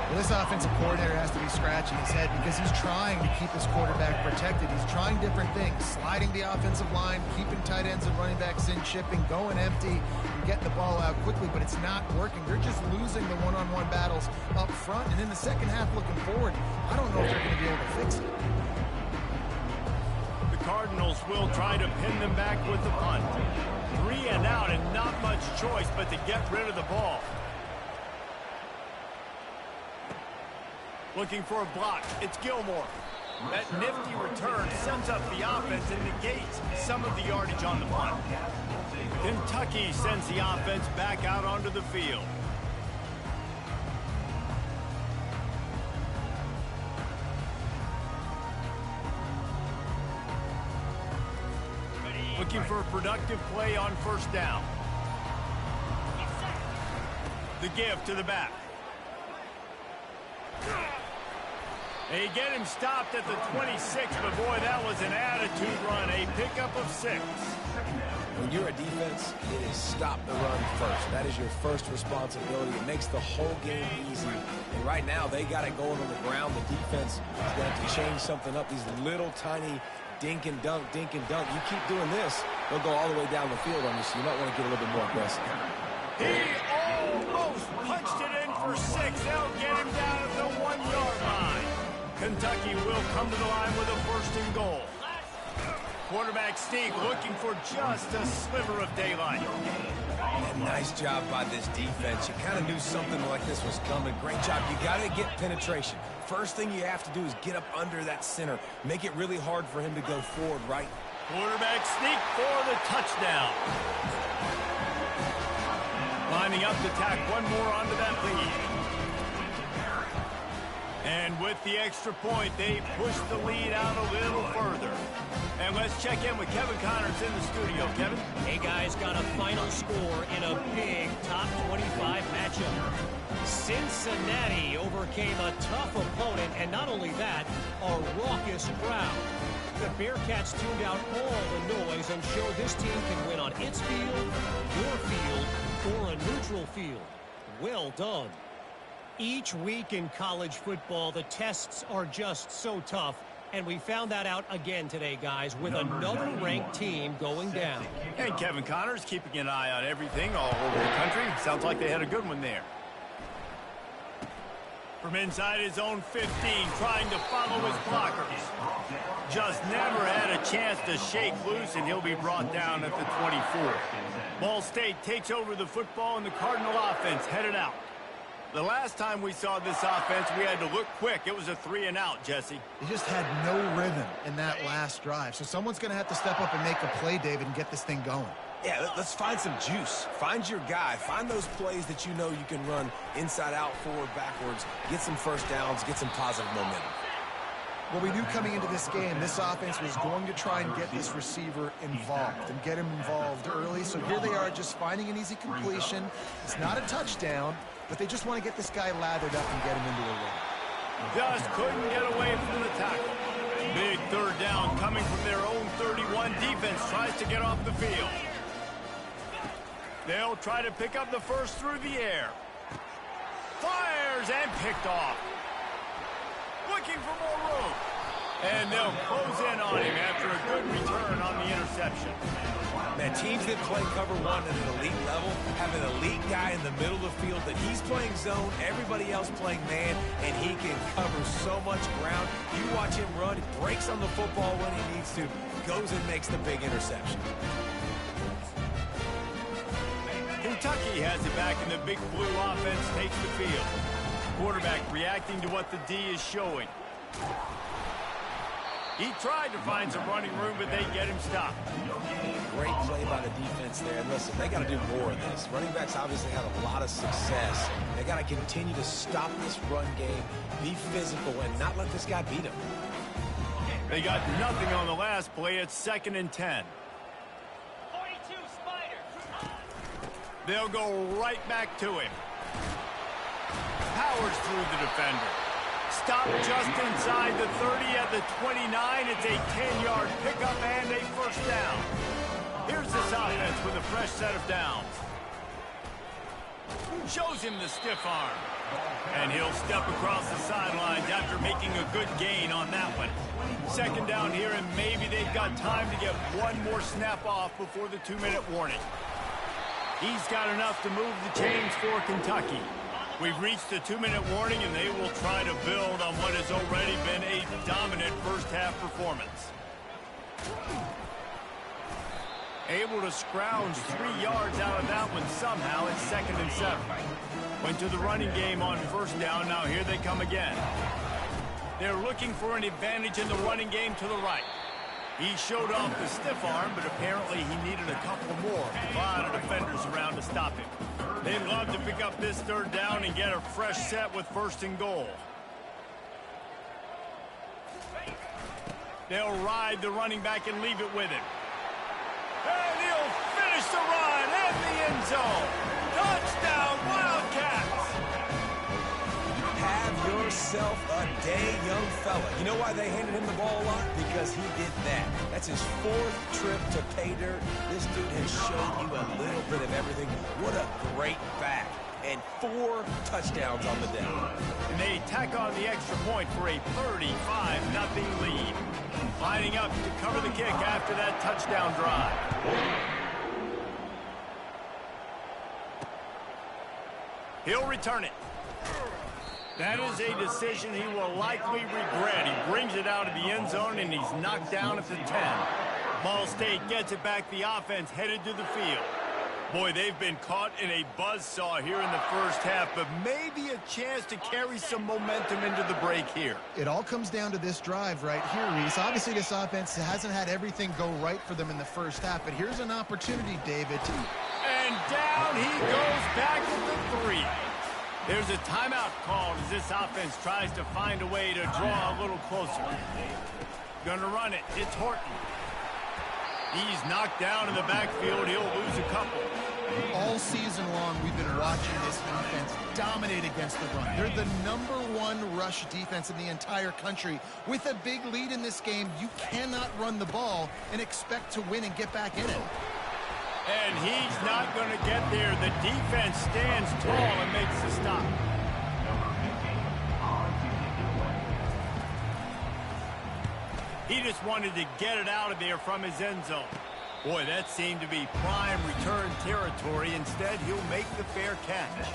Well, this offensive coordinator has to be scratching his head because he's trying to keep his quarterback protected. He's trying different things, sliding the offensive line, keeping tight ends and running backs in, chipping, going empty, and getting the ball out quickly, but it's not working. They're just losing the one-on-one battles up front, and in the second half looking forward, I don't know if they're going to be able to fix it. The Cardinals will try to pin them back with the punt. 3 and out and not much choice but to get rid of the ball. Looking for a block. It's Gilmore. That nifty return sends up the offense and negates some of the yardage on the punt. Kentucky sends the offense back out onto the field. Looking for a productive play on first down. The give to the back. They get him stopped at the 26, but boy, that was an attitude run. A pickup of 6. When you're a defense, it is stop the run first. That is your first responsibility. It makes the whole game easy. And right now, they got it going on the ground. The defense is going to have to change something up. These little tiny dink and dunk, dink and dunk. You keep doing this, they'll go all the way down the field on you, so you might want to get a little bit more aggressive. He almost punched it in for 6. They'll get him down at the 1-yard line. Kentucky will come to the line with a 1st and goal. Quarterback sneak looking for just a sliver of daylight. And nice job by this defense. You kind of knew something like this was coming. Great job. You got to get penetration. First thing you have to do is get up under that center. Make it really hard for him to go forward, right? Quarterback sneak for the touchdown. Lining up to tack one more onto that lead. And with the extra point, they push the lead out a little further. And let's check in with Kevin Connors in the studio. Kevin? Hey, guys, got a final score in a big top 25 matchup. Cincinnati overcame a tough opponent, and not only that, a raucous crowd. The Bearcats tuned out all the noise and showed this team can win on its field, your field, or a neutral field. Well done. Each week in college football, the tests are just so tough, and we found that out again today, guys, with another ranked team going down. And Kevin Connors keeping an eye on everything all over the country. Sounds like they had a good one there. From inside his own 15, trying to follow his blockers. Just never had a chance to shake loose, and he'll be brought down at the 24. Ball State takes over the football, and the Cardinal offense headed out. The last time we saw this offense, we had to look quick. It was a 3-and-out, Jesse. They just had no rhythm in that last drive. So someone's going to have to step up and make a play, David, and get this thing going. Yeah, let's find some juice. Find your guy. Find those plays that you know you can run inside out, forward, backwards. Get some first downs. Get some positive momentum. Well, we knew coming into this game, this offense was going to try and get this receiver involved and get him involved early. So here they are just finding an easy completion. It's not a touchdown, but they just want to get this guy lathered up and get him into a run. Just couldn't get away from the tackle. Big third down coming from their own 31. Defense tries to get off the field. They'll try to pick up the first through the air. Fires and picked off. Looking for more room. And they'll close in on him after a good return on the interception. Man, teams that play cover one at an elite level have an elite guy in the middle of the field that he's playing zone, everybody else playing man, and he can cover so much ground. You watch him run, breaks on the football when he needs to, goes and makes the big interception. Kentucky has it back, and the big blue offense takes the field. Quarterback reacting to what the D is showing. He tried to find some running room, but they get him stopped. Great play by the defense there. And listen, they got to do more of this. Running backs obviously had a lot of success. They got to continue to stop this run game, be physical, and not let this guy beat them. They got nothing on the last play. It's 2nd and 10. 42 Spider. They'll go right back to him. Powers through the defender. Stop just inside the 30 at the 29. It's a 10-yard pickup and a first down. Here's this offense with a fresh set of downs. Shows him the stiff arm. And he'll step across the sidelines after making a good gain on that one. 2nd down here, and maybe they've got time to get one more snap off before the 2-minute warning. He's got enough to move the chains for Kentucky. We've reached the 2-minute warning, and they will try to build on what has already been a dominant first-half performance. Able to scrounge 3 yards out of that one somehow. It's 2nd and 7. Went to the running game on first down. Now here they come again. They're looking for an advantage in the running game to the right. He showed off the stiff arm, but apparently he needed a couple more. A lot of defenders around to stop him. They'd love to pick up this 3rd down and get a fresh set with 1st and goal. They'll ride the running back and leave it with him. And he'll finish the run in the end zone. Touchdown, Wildcats! Have yourself a day, young fella. You know why they handed him the ball a lot? Because he did that. That's his 4th trip to pay dirt. This dude has shown you a little bit of everything. What a great back. And 4 touchdowns on the day. And they tack on the extra point for a 35-0 lead. Lining up to cover the kick after that touchdown drive. He'll return it. That is a decision he will likely regret. He brings it out of the end zone, and he's knocked down at the 10. Ball State gets it back. The offense headed to the field. Boy, they've been caught in a buzzsaw here in the first half, but maybe a chance to carry some momentum into the break here. It all comes down to this drive right here, Reese. Obviously, this offense hasn't had everything go right for them in the first half, but here's an opportunity, David. And down he goes back to the 3. There's a timeout called as this offense tries to find a way to draw a little closer. Gonna run it. It's Horton. He's knocked down in the backfield. He'll lose a couple. All season long, we've been watching this defense dominate against the run. They're the #1 rush defense in the entire country. With a big lead in this game, you cannot run the ball and expect to win and get back in it. And he's not going to get there. The defense stands tall and makes the stop. He just wanted to get it out of there from his end zone. Boy, that seemed to be prime return territory. Instead, he'll make the fair catch.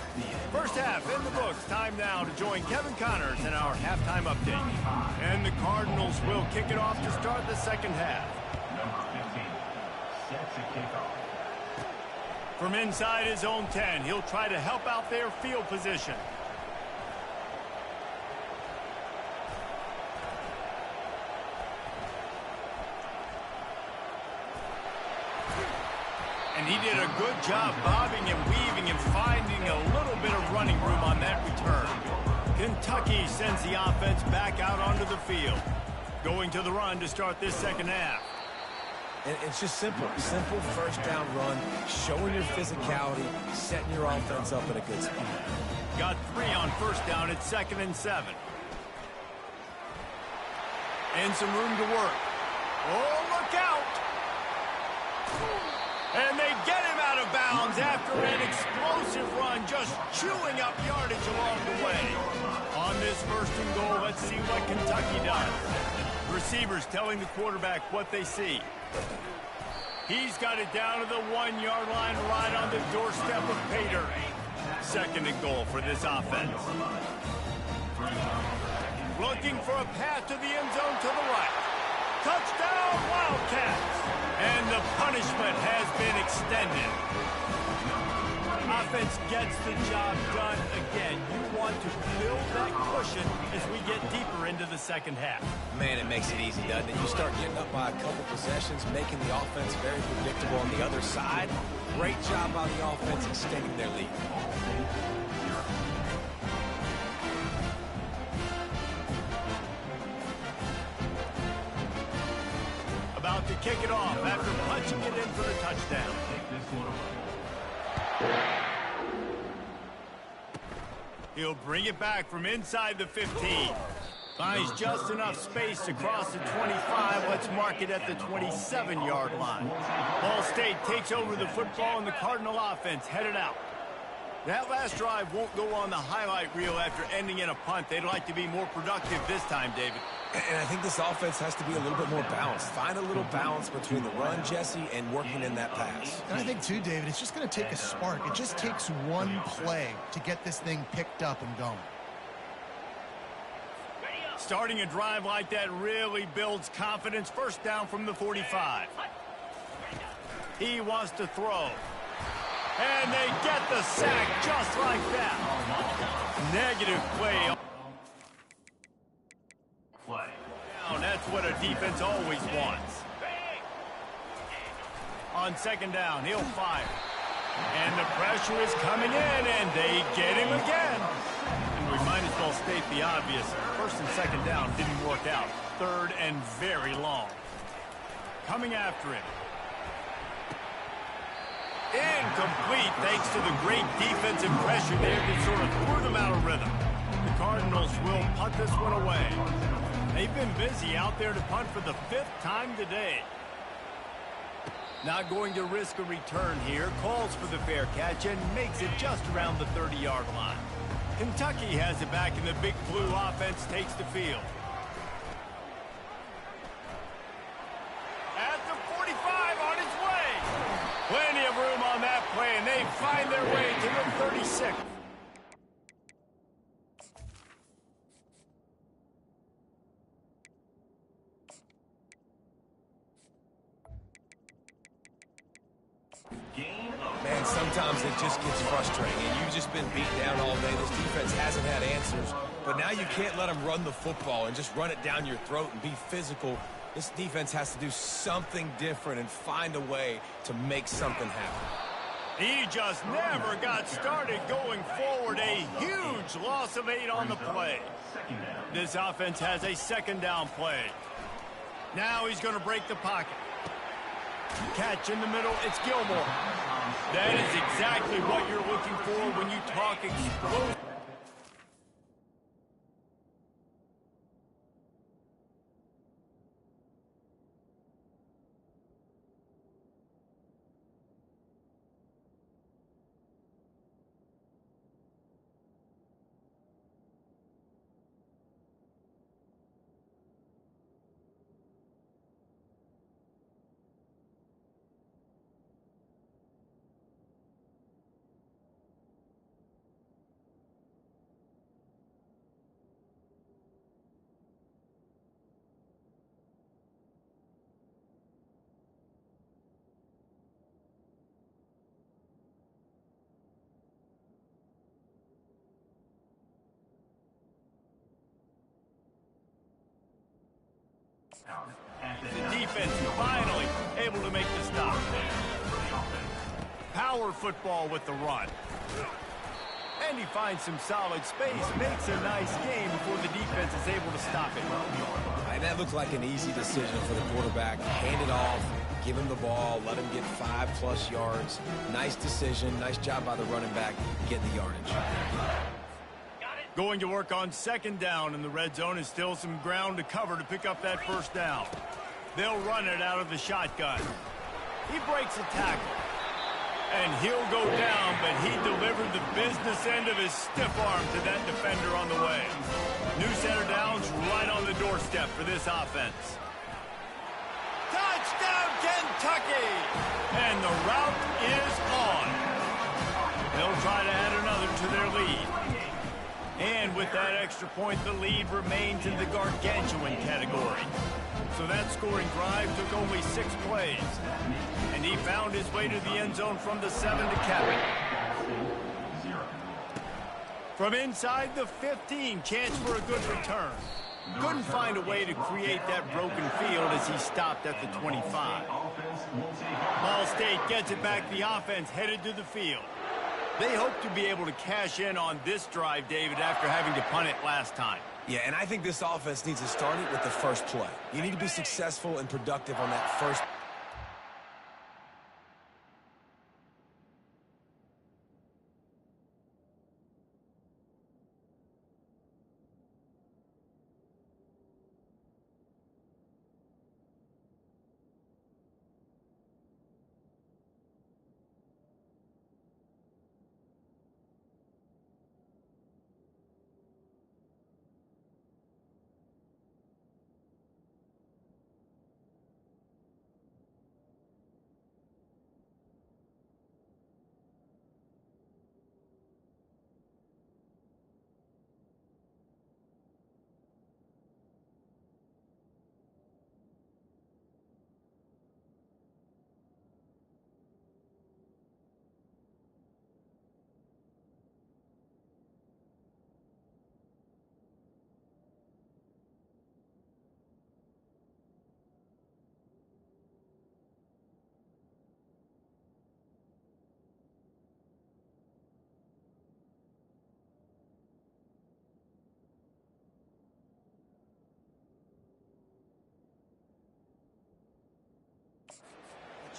First half in the books. Time now to join Kevin Connors in our halftime update. And the Cardinals will kick it off to start the second half. Number 15 sets a kickoff. From inside his own 10, he'll try to help out their field position. And he did a good job bobbing and weaving and finding a little bit of running room on that return. Kentucky sends the offense back out onto the field. Going to the run to start this second half. And it's just simple. Simple first down run, showing your physicality, setting your offense up at a good speed. Got 3 on first down. It's 2nd and 7. And some room to work. Oh, look out! And they get him out of bounds after an explosive run, just chewing up yardage along the way. On this 1st and goal, let's see what Kentucky does. Receivers telling the quarterback what they see. He's got it down to the 1-yard line right on the doorstep of pay dirt. 2nd and goal for this offense. Looking for a path to the end zone to the right. Touchdown, Wildcats! And the punishment has been extended. Offense gets the job done again. You want to build that cushion as we get deeper into the second half. Man, it makes it easy, doesn't it? You start getting up by a couple possessions, making the offense very predictable on the other side. Great job by the offense extending their lead. About to kick it off after punching it in for the touchdown. He'll bring it back from inside the 15. Finds just enough space to cross the 25. Let's mark it at the 27-yard line. Ball State takes over the football and the Cardinal offense headed out. That last drive won't go on the highlight reel after ending in a punt. They'd like to be more productive this time, David. And I think this offense has to be a little bit more balanced. Find a little balance between the run, Jesse, and working in that pass. And I think, too, David, it's just going to take a spark. It just takes one play to get this thing picked up and going. Starting a drive like that really builds confidence. First down from the 45. He wants to throw. And they get the sack just like that. Negative play. Now, that's what a defense always wants. On 2nd down, he'll fire. And the pressure is coming in, and they get him again. And we might as well state the obvious. 1st and 2nd down didn't work out. 3rd and very long. Coming after him. Incomplete thanks to the great defensive pressure there that sort of threw them out of rhythm. The Cardinals will punt this one away. They've been busy out there to punt for the 5th time today. Not going to risk a return here. Calls for the fair catch and makes it just around the 30-yard line. Kentucky has it back and the Big Blue offense takes the field. At the 45 on his way. Plenty of room on that play, and they find their way to the 36. Gain of Man, sometimes it just gets frustrating, and you've just been beat down all day. This defense hasn't had answers, but now you can't let them run the football and just run it down your throat and be physical. This defense has to do something different and find a way to make something happen. He just never got started going forward. A huge loss of 8 on the play. This offense has a second down play. Now he's going to break the pocket. Catch in the middle, it's Gilmore. That is exactly what you're looking for when you talk explosive. The defense finally able to make the stop. Power football with the run. And he finds some solid space, makes a nice game before the defense is able to stop it. And that looked like an easy decision for the quarterback. Hand it off, give him the ball, let him get 5+ yards. Nice decision, nice job by the running back getting the yardage. Going to work on second down in the red zone is still some ground to cover to pick up that first down. They'll run it out of the shotgun. He breaks a tackle. And he'll go down, but he delivered the business end of his stiff arm to that defender on the way. New center down's right on the doorstep for this offense. Touchdown, Kentucky! And the route is on. They'll try to add another to their lead. And with that extra point, the lead remains in the gargantuan category. So that scoring drive took only 6 plays. And he found his way to the end zone from the 7 to cap it. From inside the 15, chance for a good return. Couldn't find a way to create that broken field as he stopped at the 25. Ball State gets it back. The offense headed to the field. They hope to be able to cash in on this drive, David, after having to punt it last time. Yeah, and I think this offense needs to start it with the first play. You need to be successful and productive on that first.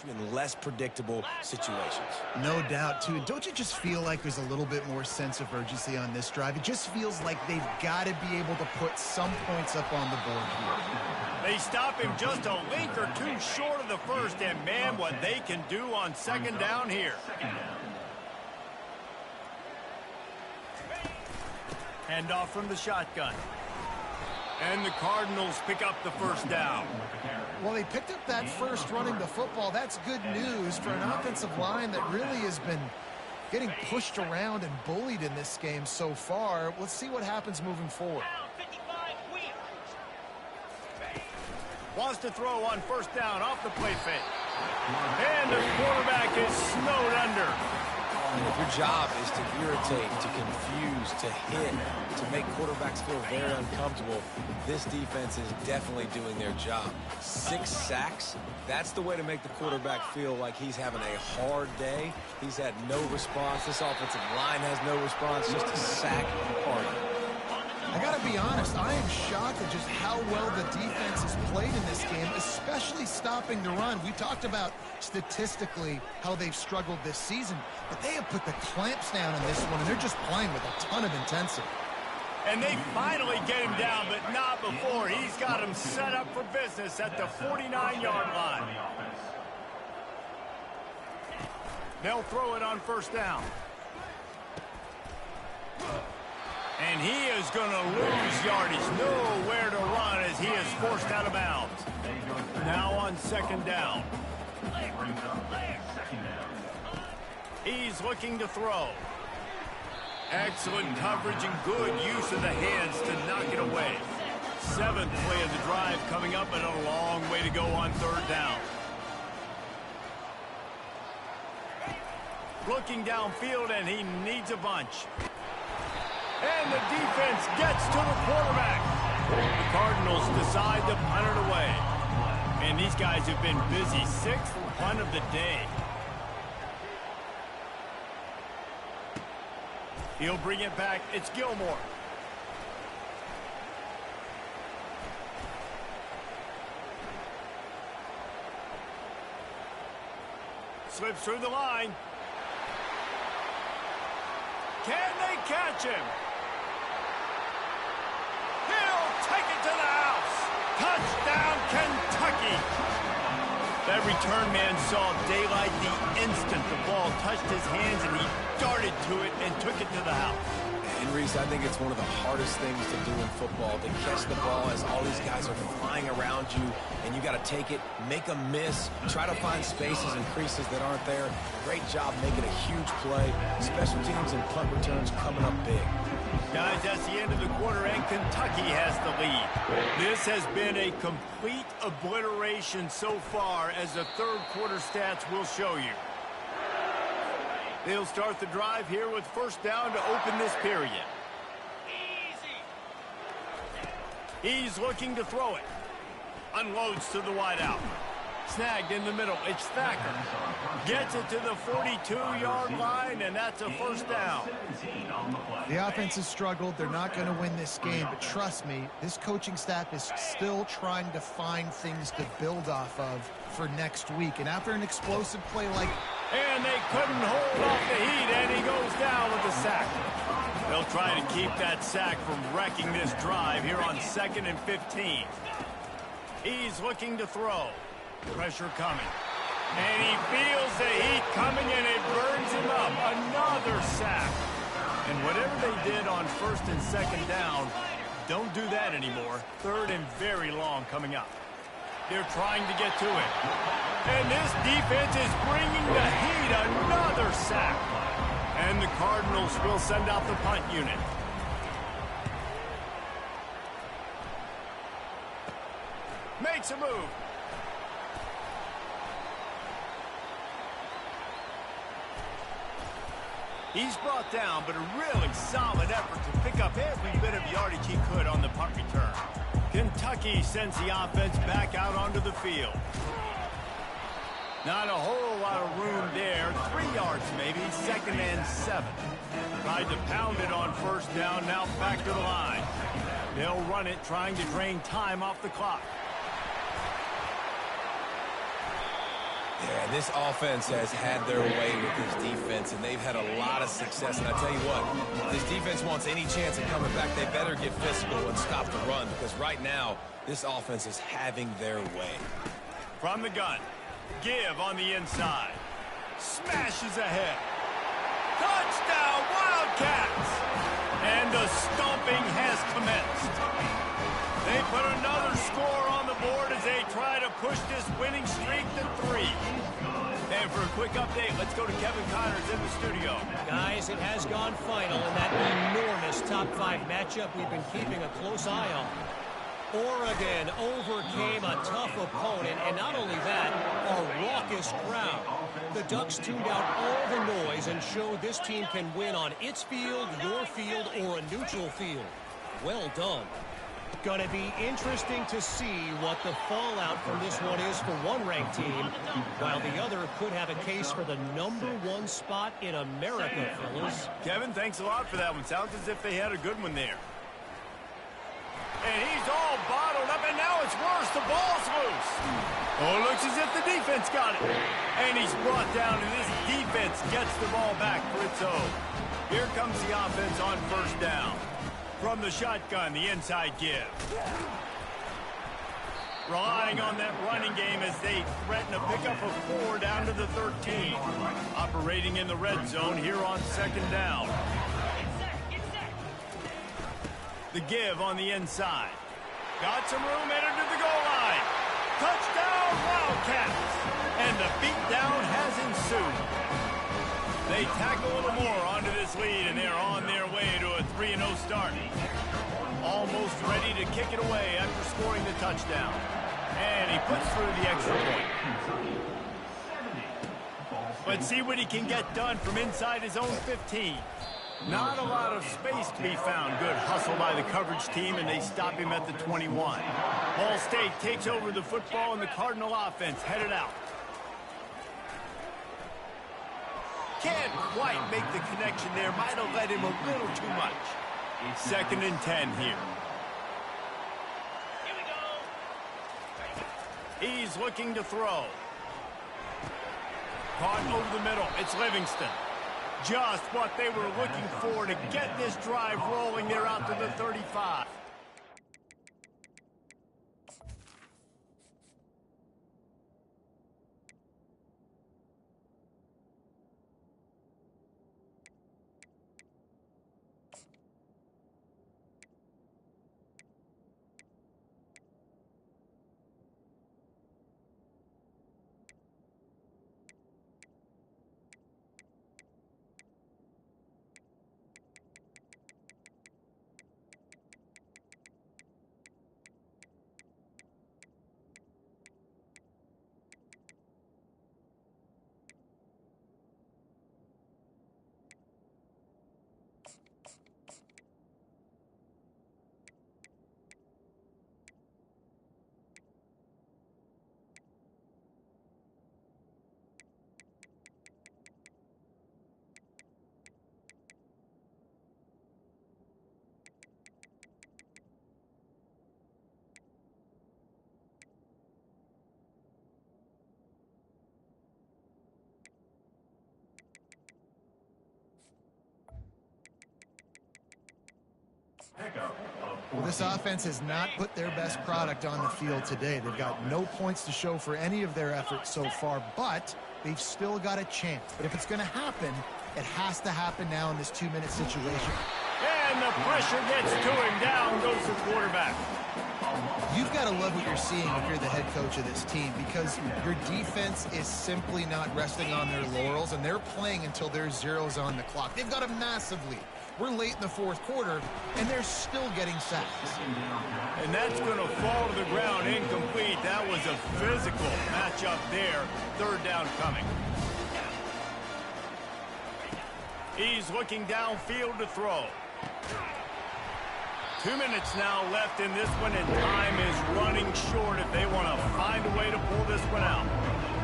In less predictable situations. No doubt, too. And don't you just feel like there's a little bit more sense of urgency on this drive? It just feels like they've got to be able to put some points up on the board here. They stop him just a link or two short of the first, and man, what they can do on second down here. Hand off from the shotgun. And the Cardinals pick up the first down. Well, they picked up that first running the football. That's good news for an offensive line that really has been getting pushed around and bullied in this game so far. Let's see what happens moving forward. Wants to throw on first down off the play fake. And the quarterback is snowed under. And if your job is to irritate, to confuse, to hit, to make quarterbacks feel very uncomfortable, this defense is definitely doing their job. 6 sacks, that's the way to make the quarterback feel like he's having a hard day. He's had no response. This offensive line has no response, just a sack party. I got to be honest, I am shocked at just how well the defense has played in this game, especially stopping the run. We talked about statistically how they've struggled this season, but they have put the clamps down in this one, and they're just playing with a ton of intensity. And they finally get him down, but not before. He's got him set up for business at the 49-yard line. They'll throw it on first down. And he is going to lose yardage. Nowhere to run as he is forced out of bounds. Now on second down. He's looking to throw. Excellent coverage and good use of the hands to knock it away. 7th play of the drive coming up, and a long way to go on third down. Looking downfield, and he needs a bunch. And the defense gets to the quarterback. The Cardinals decide to punt it away. And these guys have been busy. 6th punt of the day. He'll bring it back. It's Gilmore. Slips through the line. Can they catch him? He'll take it to the house. Touchdown, Kentucky. That return man saw daylight the instant the ball touched his hands, and he darted to it and took it to the house. And Reese, I think it's one of the hardest things to do in football, to catch the ball as all these guys are flying around you, and you got to take it, make a miss, try to find spaces and creases that aren't there. Great job making a huge play. Special teams and punt returns coming up big. Guys, that's the end of the quarter, and Kentucky has the lead. This has been a complete obliteration so far, as the third quarter stats will show you. They'll start the drive here with first down to open this period. He's looking to throw it. Unloads to the wideout. Snagged in the middle. It's Thacker. Gets it to the 42-yard line, and that's a first down. The offense has struggled. They're not going to win this game, but trust me, this coaching staff is still trying to find things to build off of for next week. And after an explosive play like... And they couldn't hold off the heat, and he goes down with a sack. They'll try to keep that sack from wrecking this drive here on 2nd and 15. He's looking to throw. Pressure coming. And he feels the heat coming, and it burns him up. Another sack. And whatever they did on 1st and 2nd down, don't do that anymore. 3rd and very long coming up. They're trying to get to it. And this defense is bringing the heat. Another sack. And the Cardinals will send out the punt unit. Makes a move. He's brought down, but a really solid effort to pick up every bit of yardage he could on the punt return. Kentucky sends the offense back out onto the field. Not a whole lot of room there. 3 yards maybe, 2nd and 7. Tried to pound it on first down, now back to the line. They'll run it, trying to drain time off the clock. Yeah, this offense has had their way with this defense, and they've had a lot of success. And I tell you what, if this defense wants any chance of coming back, they better get physical and stop the run, because right now, this offense is having their way. From the gun, give on the inside. Smashes ahead. Touchdown, Wildcats! And the stomping has commenced. They put another score on the board as they try to push this winning streak to 3. And for a quick update, let's go to Kevin Connors in the studio. Guys, it has gone final in that enormous top 5 matchup we've been keeping a close eye on. Oregon overcame a tough opponent, and not only that, a raucous crowd. The Ducks tuned out all the noise and showed this team can win on its field, your field, or a neutral field. Well done. Going to be interesting to see what the fallout from this one is for one ranked team, while the other could have a case for the #1 spot in America, fellas. Kevin, thanks a lot for that one. Sounds as if they had a good one there. And he's all bottled up, and now it's worse. The ball's loose. Oh, looks as if the defense got it. And he's brought down, and this defense gets the ball back for its own. Here comes the offense on first down. From the shotgun, the inside give. Relying on that running game as they threaten to pick up a 4 down to the 13. Operating in the red zone here on second down. The give on the inside. Got some room, entered to the goal line. Touchdown, Wildcats. And the beatdown has ensued. They tack a little more onto this lead, and they're on their way to a 3-0 start. Almost ready to kick it away after scoring the touchdown. And he puts through the extra point. Let's see what he can get done from inside his own 15. Not a lot of space to be found. Good hustle by the coverage team, and they stop him at the 21. Ball State takes over the football, and the Cardinal offense headed out. Can't quite make the connection there. Might have led him a little too much. 2nd and 10 here. Here we go. He's looking to throw. Caught over the middle. It's Livingston. Just what they were looking for to get this drive rolling. They're out to the 35. Well, this offense has not put their best product on the field today. They've got no points to show for any of their efforts so far, but they've still got a chance. But if it's going to happen, it has to happen now in this 2-minute situation. And the pressure gets to him. Down goes the quarterback. You've got to love what you're seeing if you're the head coach of this team, because your defense is simply not resting on their laurels, and they're playing until there's zeros on the clock. They've got a massive lead. We're late in the 4th quarter, and they're still getting sacks. And that's going to fall to the ground incomplete. That was a physical matchup there. 3rd down coming. He's looking downfield to throw. 2 minutes now left in this one, and time is running short if they want to find a way to pull this one out.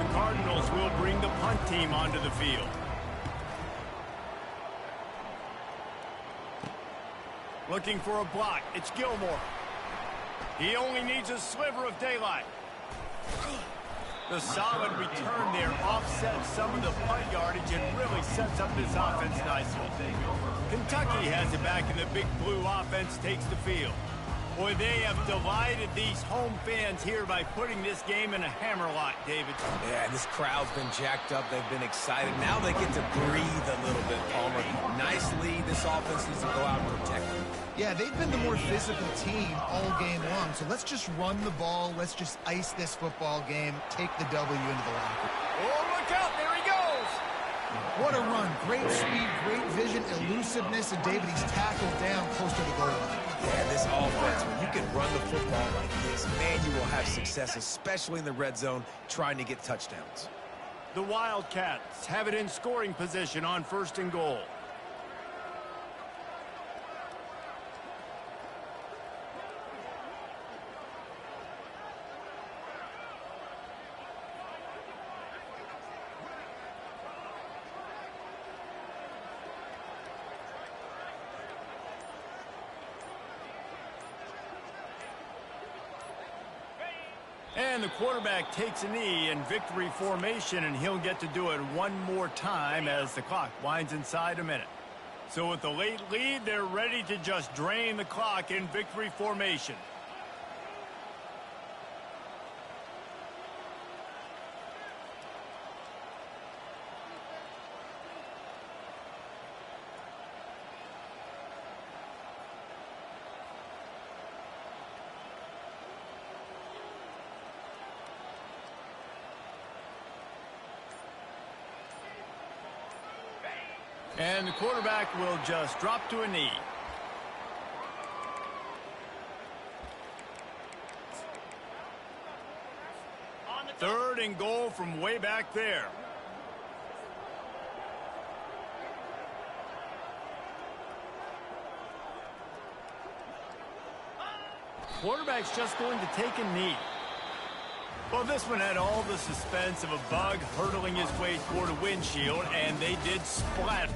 The Cardinals will bring the punt team onto the field. Looking for a block. It's Gilmore. He only needs a sliver of daylight. The solid return there offsets some of the punt yardage and really sets up this offense nicely. Kentucky has it back, and the Big Blue offense takes the field. Boy, they have delighted these home fans here by putting this game in a hammerlock, David. Yeah, this crowd's been jacked up. They've been excited. Now they get to breathe a little bit, Palmer. Nice lead. This offense needs to go out and protect them. Yeah, they've been the more physical team all game long. So let's just run the ball. Let's just ice this football game. Take the W into the locker. Oh, look out. There he goes. What a run. Great speed, great vision, elusiveness, and David, he's tackled down close to the goal line. Yeah, this offense, when you can run the football like this, man, you will have success, especially in the red zone, trying to get touchdowns. The Wildcats have it in scoring position on 1st and goal. And the quarterback takes a knee in victory formation, and he'll get to do it one more time as the clock winds inside a minute. So with the late lead, they're ready to just drain the clock in victory formation. And the quarterback will just drop to a knee. Third and goal from way back there. Quarterback's just going to take a knee. Well, this one had all the suspense of a bug hurtling his way toward a windshield, and they did splat.